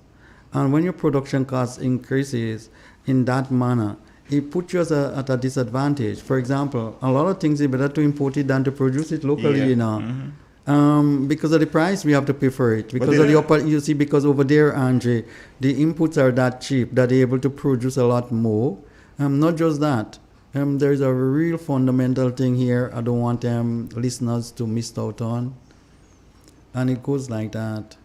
And when your production costs increases in that manner, it puts you at a disadvantage. For example, a lot of things are better to import it than to produce it locally, you know. Mm-hmm. Because of the price we have to pay for it. Because because over there, Andre, the inputs are that cheap that they're able to produce a lot more. Not just that. There's a real fundamental thing here I don't want listeners to miss out on. And it goes like that.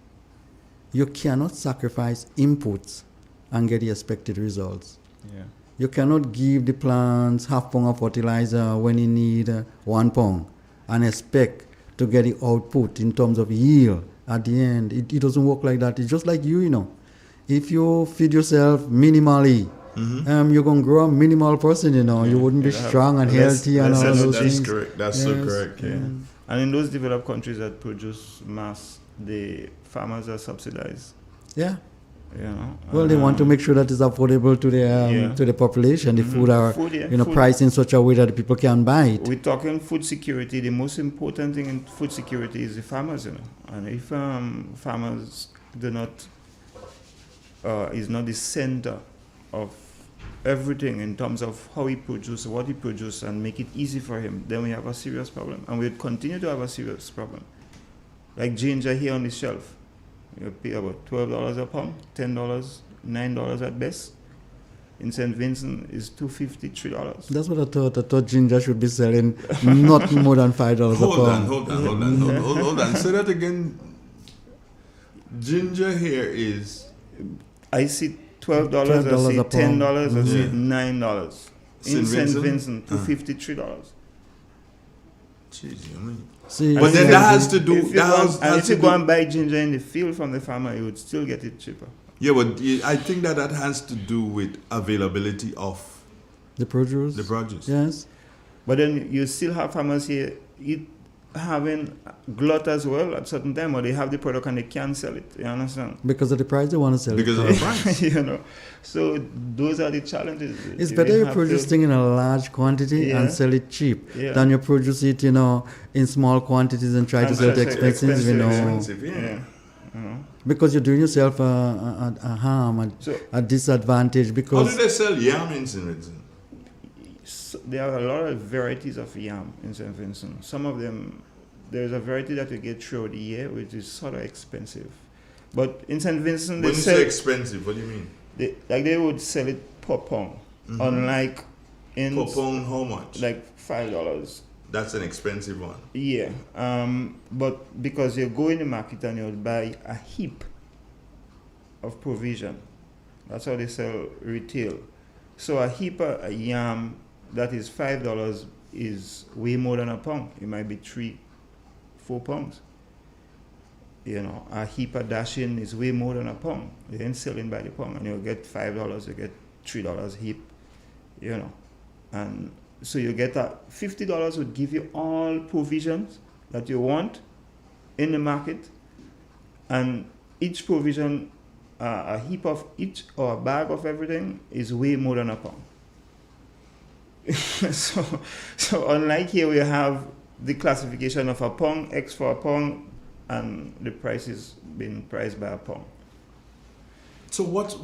You cannot sacrifice inputs and get the expected results. Yeah. You cannot give the plants half pound of fertilizer when you need 1 pound and expect to get the output in terms of yield at the end. It doesn't work like that. It's just like you know. If you feed yourself minimally, you're going to grow a minimal person, you know. You wouldn't be strong and healthy and all those things. That's correct. That's so correct. Yeah. And in those developed countries that produce mass, the farmers are subsidized. Yeah. You know, well, they want to make sure that it's affordable to the population. The food are priced in such a way that people can buy it. We're talking food security. The most important thing in food security is the farmers, you know. And if farmers do not is not the center of everything in terms of how he produces, what he produces, and make it easy for him, then we have a serious problem, and we'll continue to have a serious problem. Like ginger here on the shelf. You pay about $12 a pound, $10, $9 at best. In St. Vincent is $2.50, $3. That's what I thought. I thought ginger should be selling not more than $5 a pound. Hold on. Say that again. Ginger here is... I see $12, I see $10, I see $9. In St. Vincent, $2.50, $3. Jeez, I mean... See, but then that has to do. If you go and buy ginger in the field from the farmer, you would still get it cheaper. Yeah, but I think that has to do with availability of the produce. Yes, but then you still have farmers here having glut as well at certain time, or they have the product and they can't sell it. You understand? Because of the price they want to sell because it. Because of the price, you know. So those are the challenges. It's better you produce things in a large quantity and sell it cheap than you produce it, you know, in small quantities and try to sell it expensive, you know. Because you're doing yourself a harm, a disadvantage. Because how do they sell yam in St. Vincent? There are a lot of varieties of yam in St. Vincent. Some of them, there's a variety that you get throughout the year, which is sort of expensive. But in St. Vincent, when you say expensive, what do you mean? They would sell it per pound. Unlike in per pound, how much? Like $5. That's an expensive one. Yeah, but because you go in the market and you buy a heap of provision. That's how they sell retail. So a heap of yam that is $5 is way more than a pound. It might be 3-4 pounds. You know, a heap of dashing is way more than a pound. They ain't selling by the pound, and you get $5, you get $3 heap. You know, and so you get $50 would give you all provisions that you want in the market, and each provision a heap of each or a bag of everything is way more than a pound. so unlike here, we have the classification of a pound, X for a pound, and the price is being priced by a pound. So what's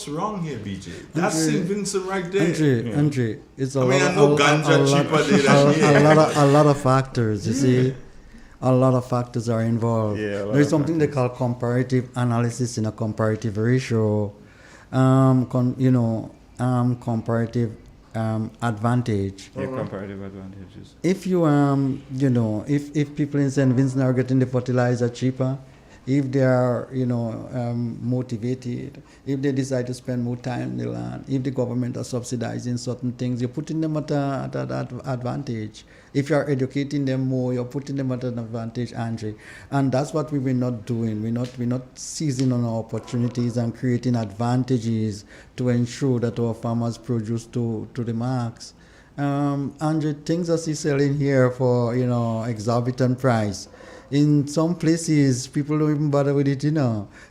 wrong here, BJ? That's St. Vincent right there. Andre, it's a I mean, lot I know ganja cheaper than here. a lot of factors. You see, a lot of factors are involved. There's something they call comparative analysis in a comparative ratio. Comparative advantage. Comparative advantages. If you if people in St. Vincent are getting the fertilizer cheaper, if they are motivated, if they decide to spend more time in the land, if the government are subsidizing certain things, you're putting them at an advantage. If you are educating them more, you're putting them at an advantage, Andre. And that's what we were not doing. We're not seizing on our opportunities and creating advantages to ensure that our farmers produce to the max. Andre, things are still selling here for exorbitant price. In some places, people don't even bother with it.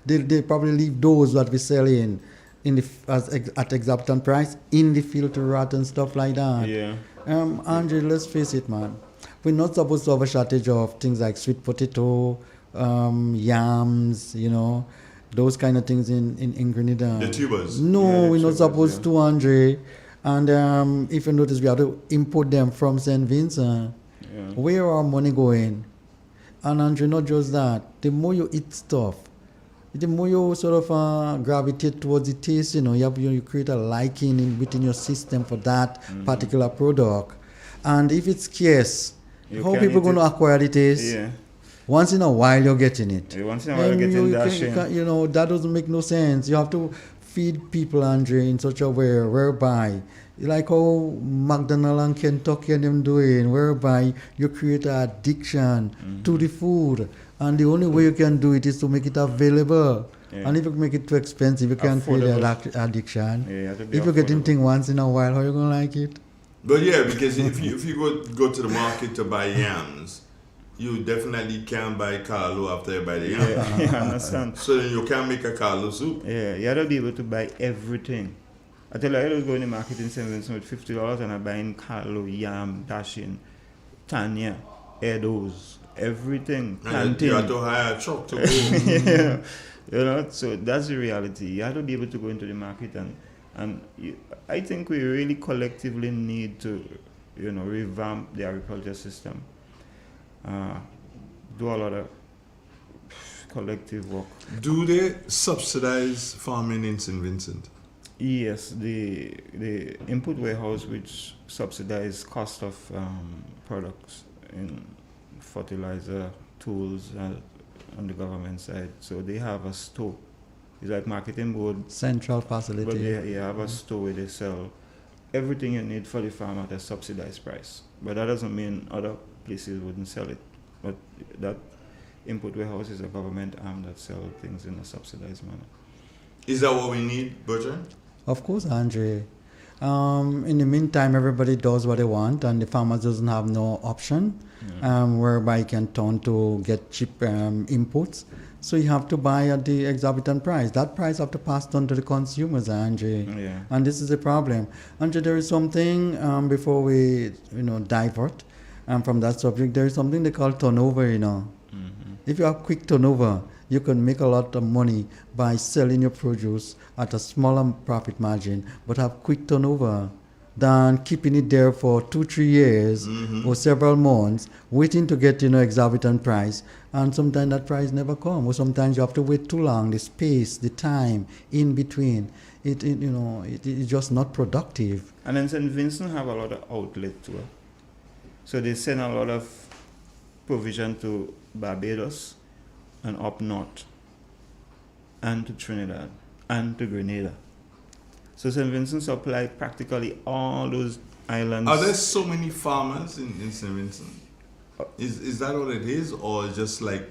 They probably leave those that we sell at exorbitant price in the field to rot and stuff like that. Yeah. Andre, let's face it, man. We're not supposed to have a shortage of things like sweet potato, yams, those kind of things in Grenada. The tubers. No, we're not supposed to, Andre. And if you notice, we have to import them from St. Vincent. Yeah. Where are our money going? And Andre, not just that. The more you eat stuff, the more you sort of gravitate towards the taste. You create a liking within your system for that particular product. And if it's scarce, how people going to acquire the taste? Yeah. Once in a while, you're getting it. Once in a while, you're getting that. That doesn't make no sense. You have to feed people, Andre, in such a way whereby, like how McDonald's and Kentucky and them doing, whereby you create an addiction to the food. And the only way you can do it is to make it available. Yeah. And if you make it too expensive, you can't create that addiction. If you're getting things once in a while, how are you going to like it? But yeah, because if you go to the market to buy yams, you definitely can't buy Carlo after you buy the yams. Yeah, I understand. So then you can't make a Carlo soup. Yeah, you have to be able to buy everything. I tell you, I was going to the market in St. Vincent with $50 and I'm buying Carlo, yam, dashing, Tanya, Edos, everything. You have to hire a truck to go. So that's the reality. You have to be able to go into the market and I think we really collectively need to, revamp the agriculture system. Do a lot of collective work. Do they subsidize farming in St. Vincent? Yes, the input warehouse which subsidize cost of products in fertilizer, tools on the government side. So they have a store. It's like marketing board. Central facility. But they have a store where they sell everything you need for the farm at a subsidized price. But that doesn't mean other places wouldn't sell it. But that input warehouse is a government arm that sells things in a subsidized manner. Is that what we need, Bertrand? Of course, Andre. In the meantime, everybody does what they want, and the farmers doesn't have no option whereby you can turn to get cheap inputs. So you have to buy at the exorbitant price. That price have to pass on to the consumers, Andre. Yeah. And this is the problem. Andre, there is something before we divert from that subject. There is something they call turnover. If you have quick turnover, you can make a lot of money by selling your produce at a smaller profit margin, but have quick turnover than keeping it there for 2-3 years or several months, waiting to get exorbitant price, and sometimes that price never comes, or sometimes you have to wait too long. The space, the time in between, it's just not productive. And then St. Vincent have a lot of outlet too, so they send a lot of provision to Barbados and up north, and to Trinidad, and to Grenada. So St. Vincent supply practically all those islands. Are there so many farmers in St. Vincent? Is that what it is, or just like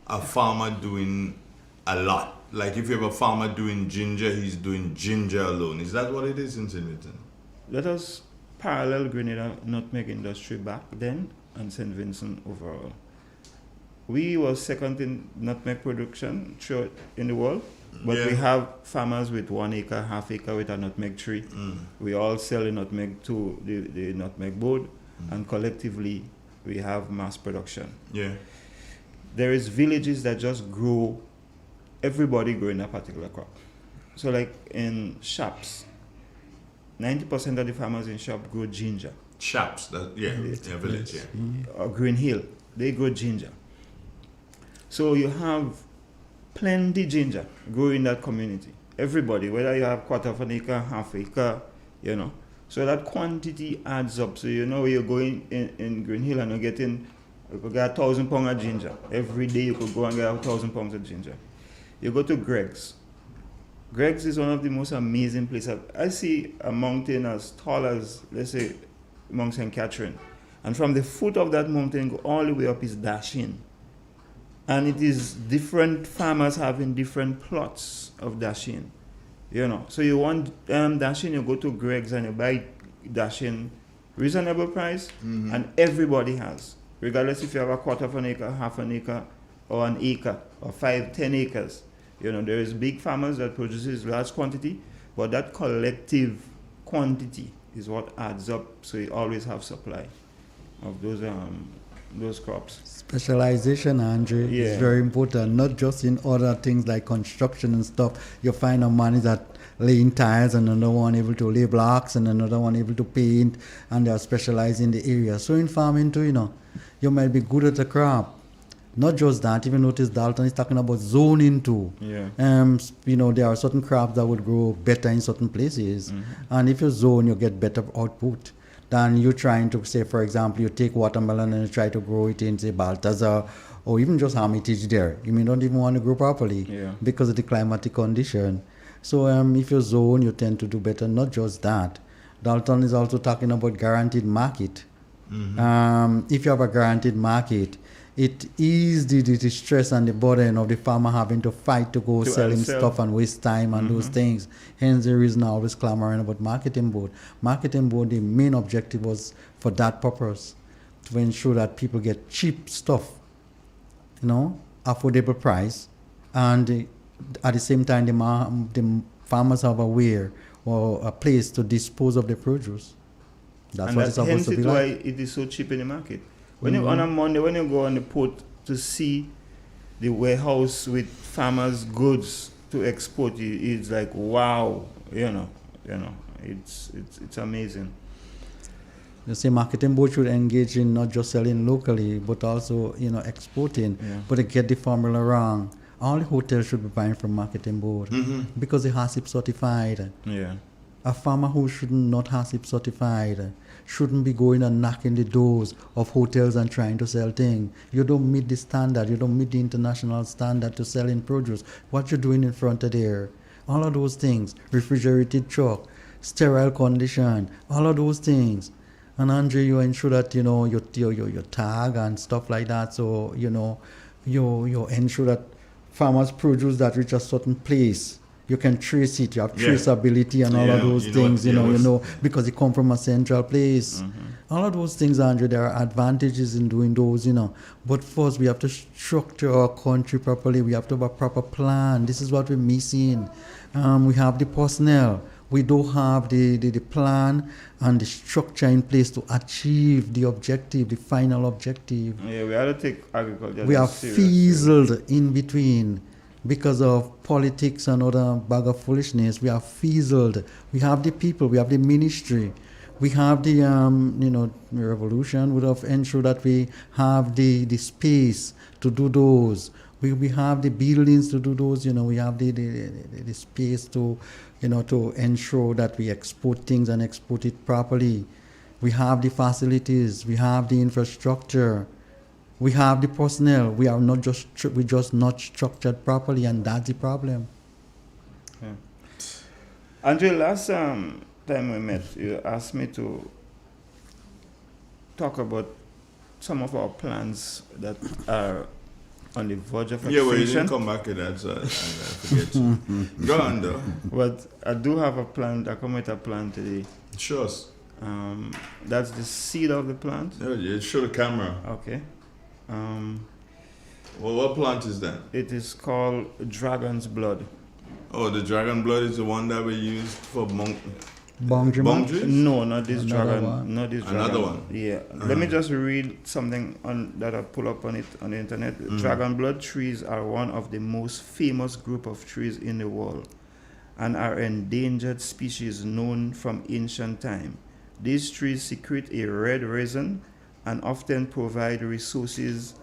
a farmer doing a lot? Like if you have a farmer doing ginger, he's doing ginger alone. Is that what it is in St. Vincent? Let us parallel Grenada nutmeg industry back then and St. Vincent overall. We were second in nutmeg production in the world, But Yeah. we have farmers with 1 acre, half acre with a nutmeg tree. We all sell the nutmeg to the nutmeg board, and collectively we have mass production. Yeah. There is villages that just grow, everybody growing a particular crop. So like in shops, 90% of the farmers in shop grow ginger. Shops, village, yeah. Or Green Hill, they grow ginger. So you have plenty ginger grow in that community. Everybody, whether you have quarter of an acre, half acre, So that quantity adds up. So you're going in Green Hill and you're getting, you could get 1,000 pounds of ginger. Every day you could go and get 1,000 pounds of ginger. You go to Greg's. Greg's is one of the most amazing places. I see a mountain as tall as, let's say, Mount St. Catherine. And from the foot of that mountain, go all the way up is dashing. And it is different farmers having different plots of dashing. So you want dashing, you go to Greg's and you buy dashing reasonable price, and everybody has. Regardless if you have a quarter of an acre, half an acre, or an acre, or 5, 10 acres. There is big farmers that produces large quantity, but that collective quantity is what adds up, so you always have supply of those crops. Specialization, Andre, is very important, not just in other things like construction and stuff. You find a man is at laying tiles and another one able to lay blocks and another one able to paint, and they are specialized in the area. So in farming too, you might be good at a crop. Not just that, even notice Dalton is talking about zoning too. Yeah. There are certain crops that would grow better in certain places, and if you zone, you get better output than you trying to say, for example, you take watermelon and you try to grow it in, say, Balthazar, or even just Hermitage there. You may not even want to grow properly because of the climatic condition. So if you zone, you tend to do better. Not just that. Dalton is also talking about guaranteed market. If you have a guaranteed market, it is the stress and the burden of the farmer having to fight to go sell him stuff and waste time and those things. Hence the reason I always clamoring about marketing board. Marketing board, the main objective was for that purpose, to ensure that people get cheap stuff, affordable price, and at the same time the farmers have a way or a place to dispose of the produce. That's what it's supposed to be like. Why it is so cheap in the market. When you on a Monday, when you go on the port to see the warehouse with farmers' goods to export, it's like wow, it's amazing. You see, marketing board should engage in not just selling locally, but also exporting. But they get the formula wrong. All the hotels should be buying from marketing board because they HACCP certified. Yeah. A farmer who should not HACCP certified shouldn't be going and knocking the doors of hotels and trying to sell things. You don't meet the standard. You don't meet the international standard to selling produce. What you're doing in front of there, all of those things, refrigerated truck, sterile condition, all of those things. And Andre, you ensure that your tag and stuff like that. So you ensure that farmers' produce that reach a certain place, you can trace it. You have traceability and all of those things, because it come from a central place. All of those things, Andre, there are advantages in doing those, But first, we have to structure our country properly. We have to have a proper plan. This is what we're missing. We have the personnel. We don't have the plan and the structure in place to achieve the objective, the final objective. Yeah, we have to take agriculture. We are fizzled in between. Because of politics and other bag of foolishness, we are fizzled. We have the people, we have the ministry, we have the revolution would have ensured that we have the space to do those. We have the buildings to do those. We have the space to to ensure that we export things and export it properly. We have the facilities, we have the infrastructure. We have the personnel. We are not we just not structured properly, and that's the problem. Yeah. Andre, last time we met, you asked me to talk about some of our plans that are on the verge of extinction. Yeah, well, you didn't come back to that, so I forget to. Go on, though. But I do have a plan. I come with a plan today. Sure. That's the seed of the plant. Yeah, show the camera. Okay. Well, what plant is that? It is called dragon's blood. Oh, the dragon blood is the one that we used for Bong trees? No, not this Another dragon. one. Not this dragon. Another one. Yeah. Let me just read something that I pull up on the internet. Dragon blood trees are one of the most famous group of trees in the world and are endangered species known from ancient time. These trees secrete a red resin and often provide resources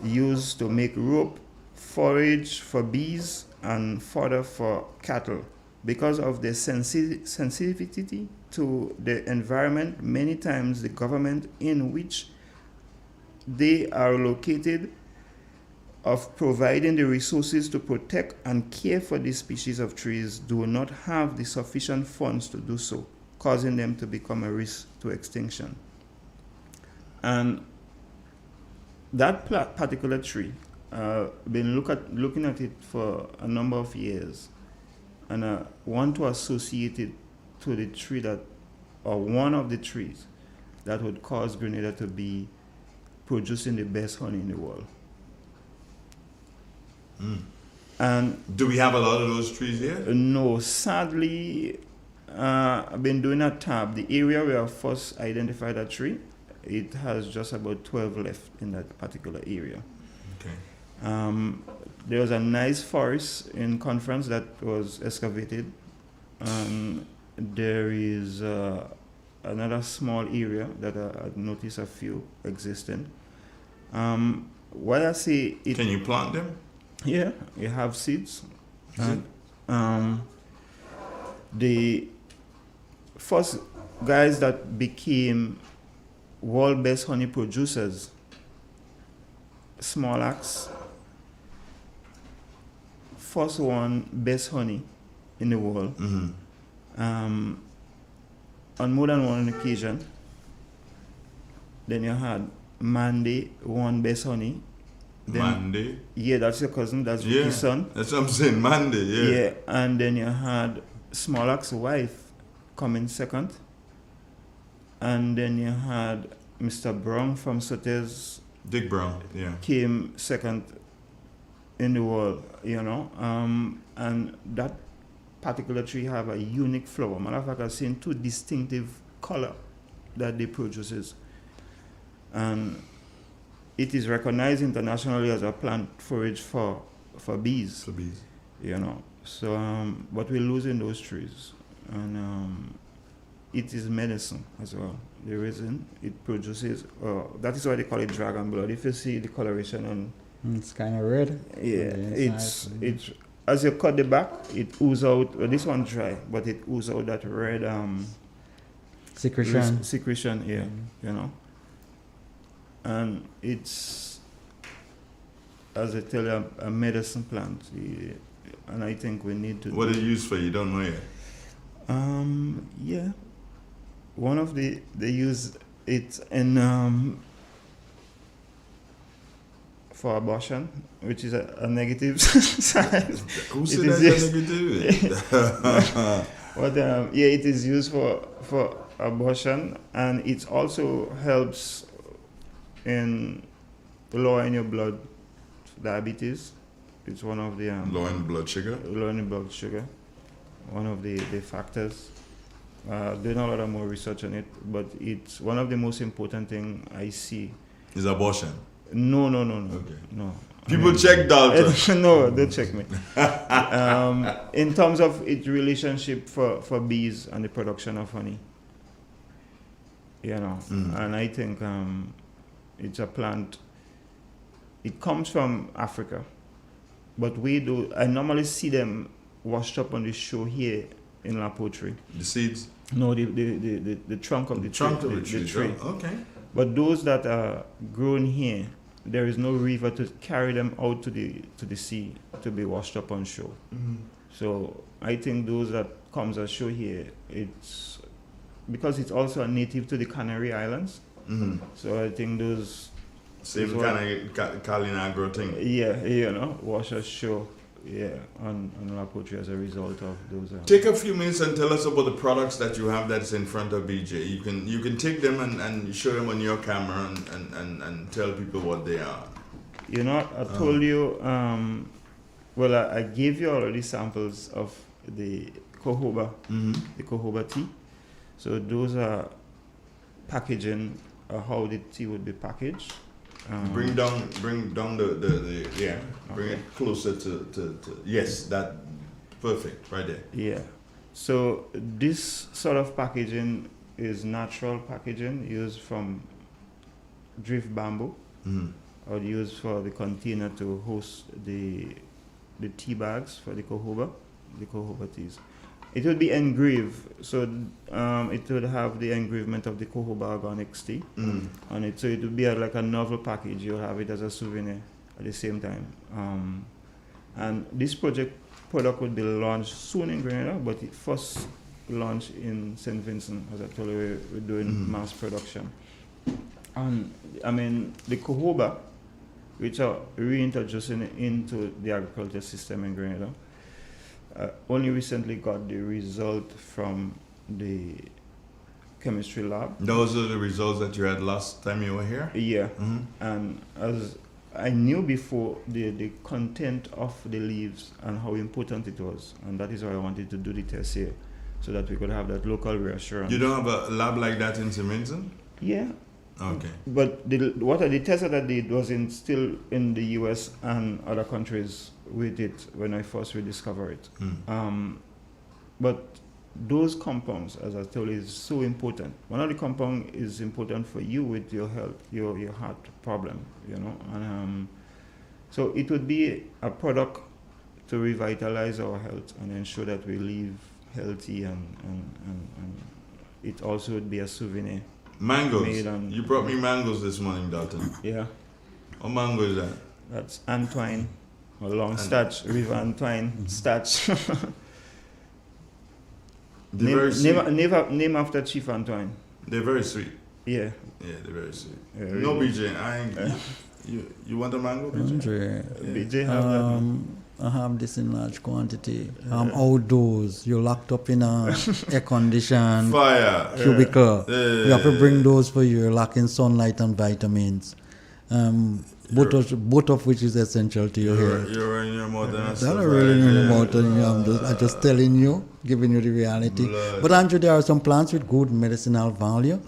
used to make rope, forage for bees, and fodder for cattle. Because of their sensitivity to the environment, many times the government in which they are located of providing the resources to protect and care for this species of trees do not have the sufficient funds to do so, causing them to become a risk to extinction. And that particular tree, been looking at it for a number of years, and I want to associate it to the tree or one of the trees that would cause Grenada to be producing the best honey in the world. And do we have a lot of those trees here? No, sadly, I've been doing a tab. The area where I first identified that tree, it has just about 12 left in that particular area. Okay. There was a nice forest in Conference that was excavated. There is another small area that I noticed a few existing. Why I say it... Can you plant them? Yeah, you have seeds. The first guys that became world best honey producers, Small Axe, first one best honey in the world. On more than one occasion. Then you had Mandy won best honey. Then, Mandy? Yeah, that's your cousin. That's Ricky's son. That's what I'm saying, Mandy, yeah. Yeah, and then you had Small Axe's wife coming second. And then you had Mr. Brown from Sotes. Dick Brown, yeah. Came second in the world, you know. And that particular tree have a unique flower. Matter of fact, I've seen two distinctive color that they produces. And it is recognized internationally as a plant forage for bees. For bees. You know. So, but we're losing those trees. And it is medicine as well. The reason it produces, that is why they call it dragon blood. If you see the coloration on... It's kind of red. Yeah, it's as you cut the back, it oozes out. Well, this one dry, but it oozes out that red secretion. Secretion, yeah, you know. And it's, as I tell you, a medicine plant, and I think we need to. What is it used for? You don't know yet. Yeah, one of they use it in for abortion, which is a negative side. Who said that's a negative? But yeah, it is used for abortion, and it also helps in lowering your blood diabetes. It's one of the lowering blood sugar. Lowering blood sugar, one of the factors. Doing a lot of more research on it, but it's one of the most important thing I see. Is abortion? No. Okay. No. People check doctor. No, don't check me. In terms of its relationship for bees and the production of honey, you know, and I think it's a plant. It comes from Africa, but I normally see them washed up on the shore here in La Poterie. The seeds? No, the trunk of the tree. Trunk of the tree. Oh, okay. But those that are grown here, there is no river to carry them out to the sea to be washed up on shore. So I think those that comes ashore here, it's because it's also a native to the Canary Islands. So I think those same kind of Kalinagro thing. Yeah, you know, wash ashore. Yeah, on La Poterie as a result of those. Take a few minutes and tell us about the products that you have that's in front of BJ. You can take them and show them on your camera and tell people what they are. You know, I told you Well, I gave you already samples of the cohoba, the cohoba tea. So those are packaging, how the tea would be packaged. Bring down the yeah. Bring it closer to yes, that perfect right there. Yeah. So this sort of packaging is natural packaging used from drift bamboo, or used for the container to host the tea bags for the cohoba teas. It would be engraved, so it would have the engravement of the cohoba organic tea on it. So it would be like a novel package. You'll have it as a souvenir at the same time. And this product would be launched soon in Grenada, but it first launched in St. Vincent. As I told you, we're doing mass production. And I mean, the cohoba, which are reintroducing into the agriculture system in Grenada, only recently got the result from the chemistry lab. Those are the results that you had last time you were here? Yeah. And as I knew before the content of the leaves and how important it was, and that is why I wanted to do the test here, so that we could have that local reassurance. You don't have a lab like that in St. Vincent? Yeah. Okay. But the test that I did was still in the US and other countries with it when I first rediscovered it. But those compounds, as I told you, is so important. One of the compounds is important for you with your health, your heart problem, you know. And so it would be a product to revitalize our health and ensure that we live healthy, and it also would be a souvenir. Mangoes. You brought me mangoes this morning, Dalton. Yeah. What mango is that? That's Antwine, or long starch, River Antwine starch. Name after Chief Antwine. They're very sweet. Yeah. Yeah, they're very sweet. Yeah, no, really. BJ, I ain't. You want a mango, BJ? BJ have that. I have this in large quantity. Outdoors, you're locked up in a air-conditioned cubicle. We have to bring those for you. You're lacking sunlight and vitamins. Both of which is essential to your hair. You're running your mouth and I'm not really running your mouth. I'm just telling you, giving you the reality. But Andrew, there are some plants with good medicinal value,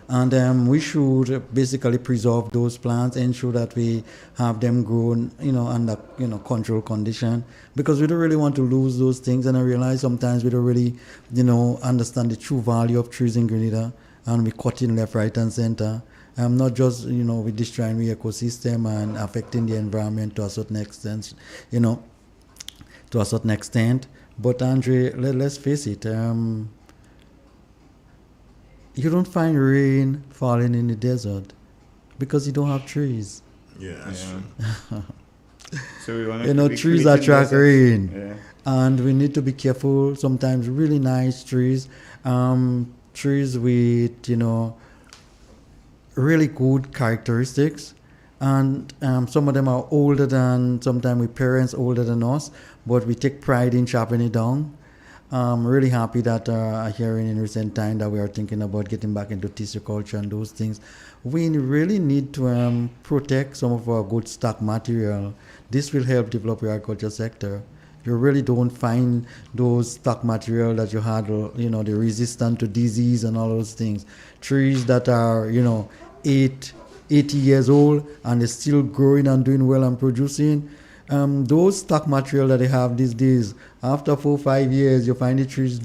and we should basically preserve those plants, ensure that we have them grown, under controlled condition, because we don't really want to lose those things. And I realize sometimes we don't really, understand the true value of trees in Grenada, and we cut in left, right, and center. Not just, with destroying the ecosystem and affecting the environment to a certain extent, But Andre, let's face it, you don't find rain falling in the desert because you don't have trees. Yeah, that's true. So we want trees attract rain, and we need to be careful. Sometimes really nice trees, trees with really good characteristics, and some of them are older than, sometimes with parents older than us, but we take pride in chopping it down. I'm really happy that I'm hearing in recent time that we are thinking about getting back into tissue culture and those things. We really need to protect some of our good stock material. This will help develop your agriculture sector. You really don't find those stock material that you had, the resistant to disease and all those things. Trees that are, 80 years old and they're still growing and doing well and producing. Those stock material that they have these days, after 4 or 5 years, you find the trees,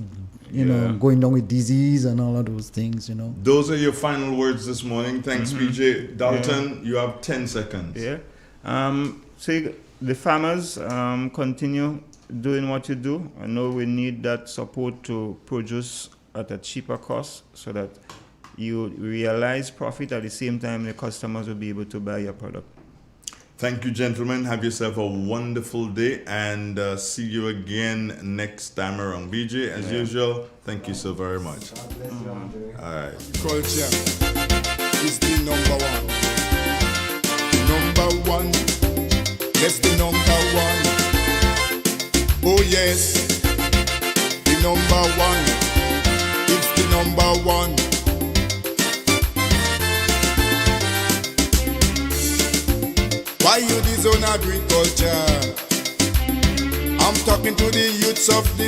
going down with disease and all of those things, Those are your final words this morning. Thanks, PJ. Dalton, you have 10 seconds. Yeah. So the farmers, continue doing what you do. I know we need that support to produce at a cheaper cost so that you realize profit at the same time the customers will be able to buy your product. Thank you, gentlemen. Have yourself a wonderful day, and see you again next time around. BJ, as usual, thank you so very much. All right. Culture is the number one. Number one. Yes, the number one. Oh yes, the number one. It's the number one. Why you disown agriculture? I'm talking to the youths of this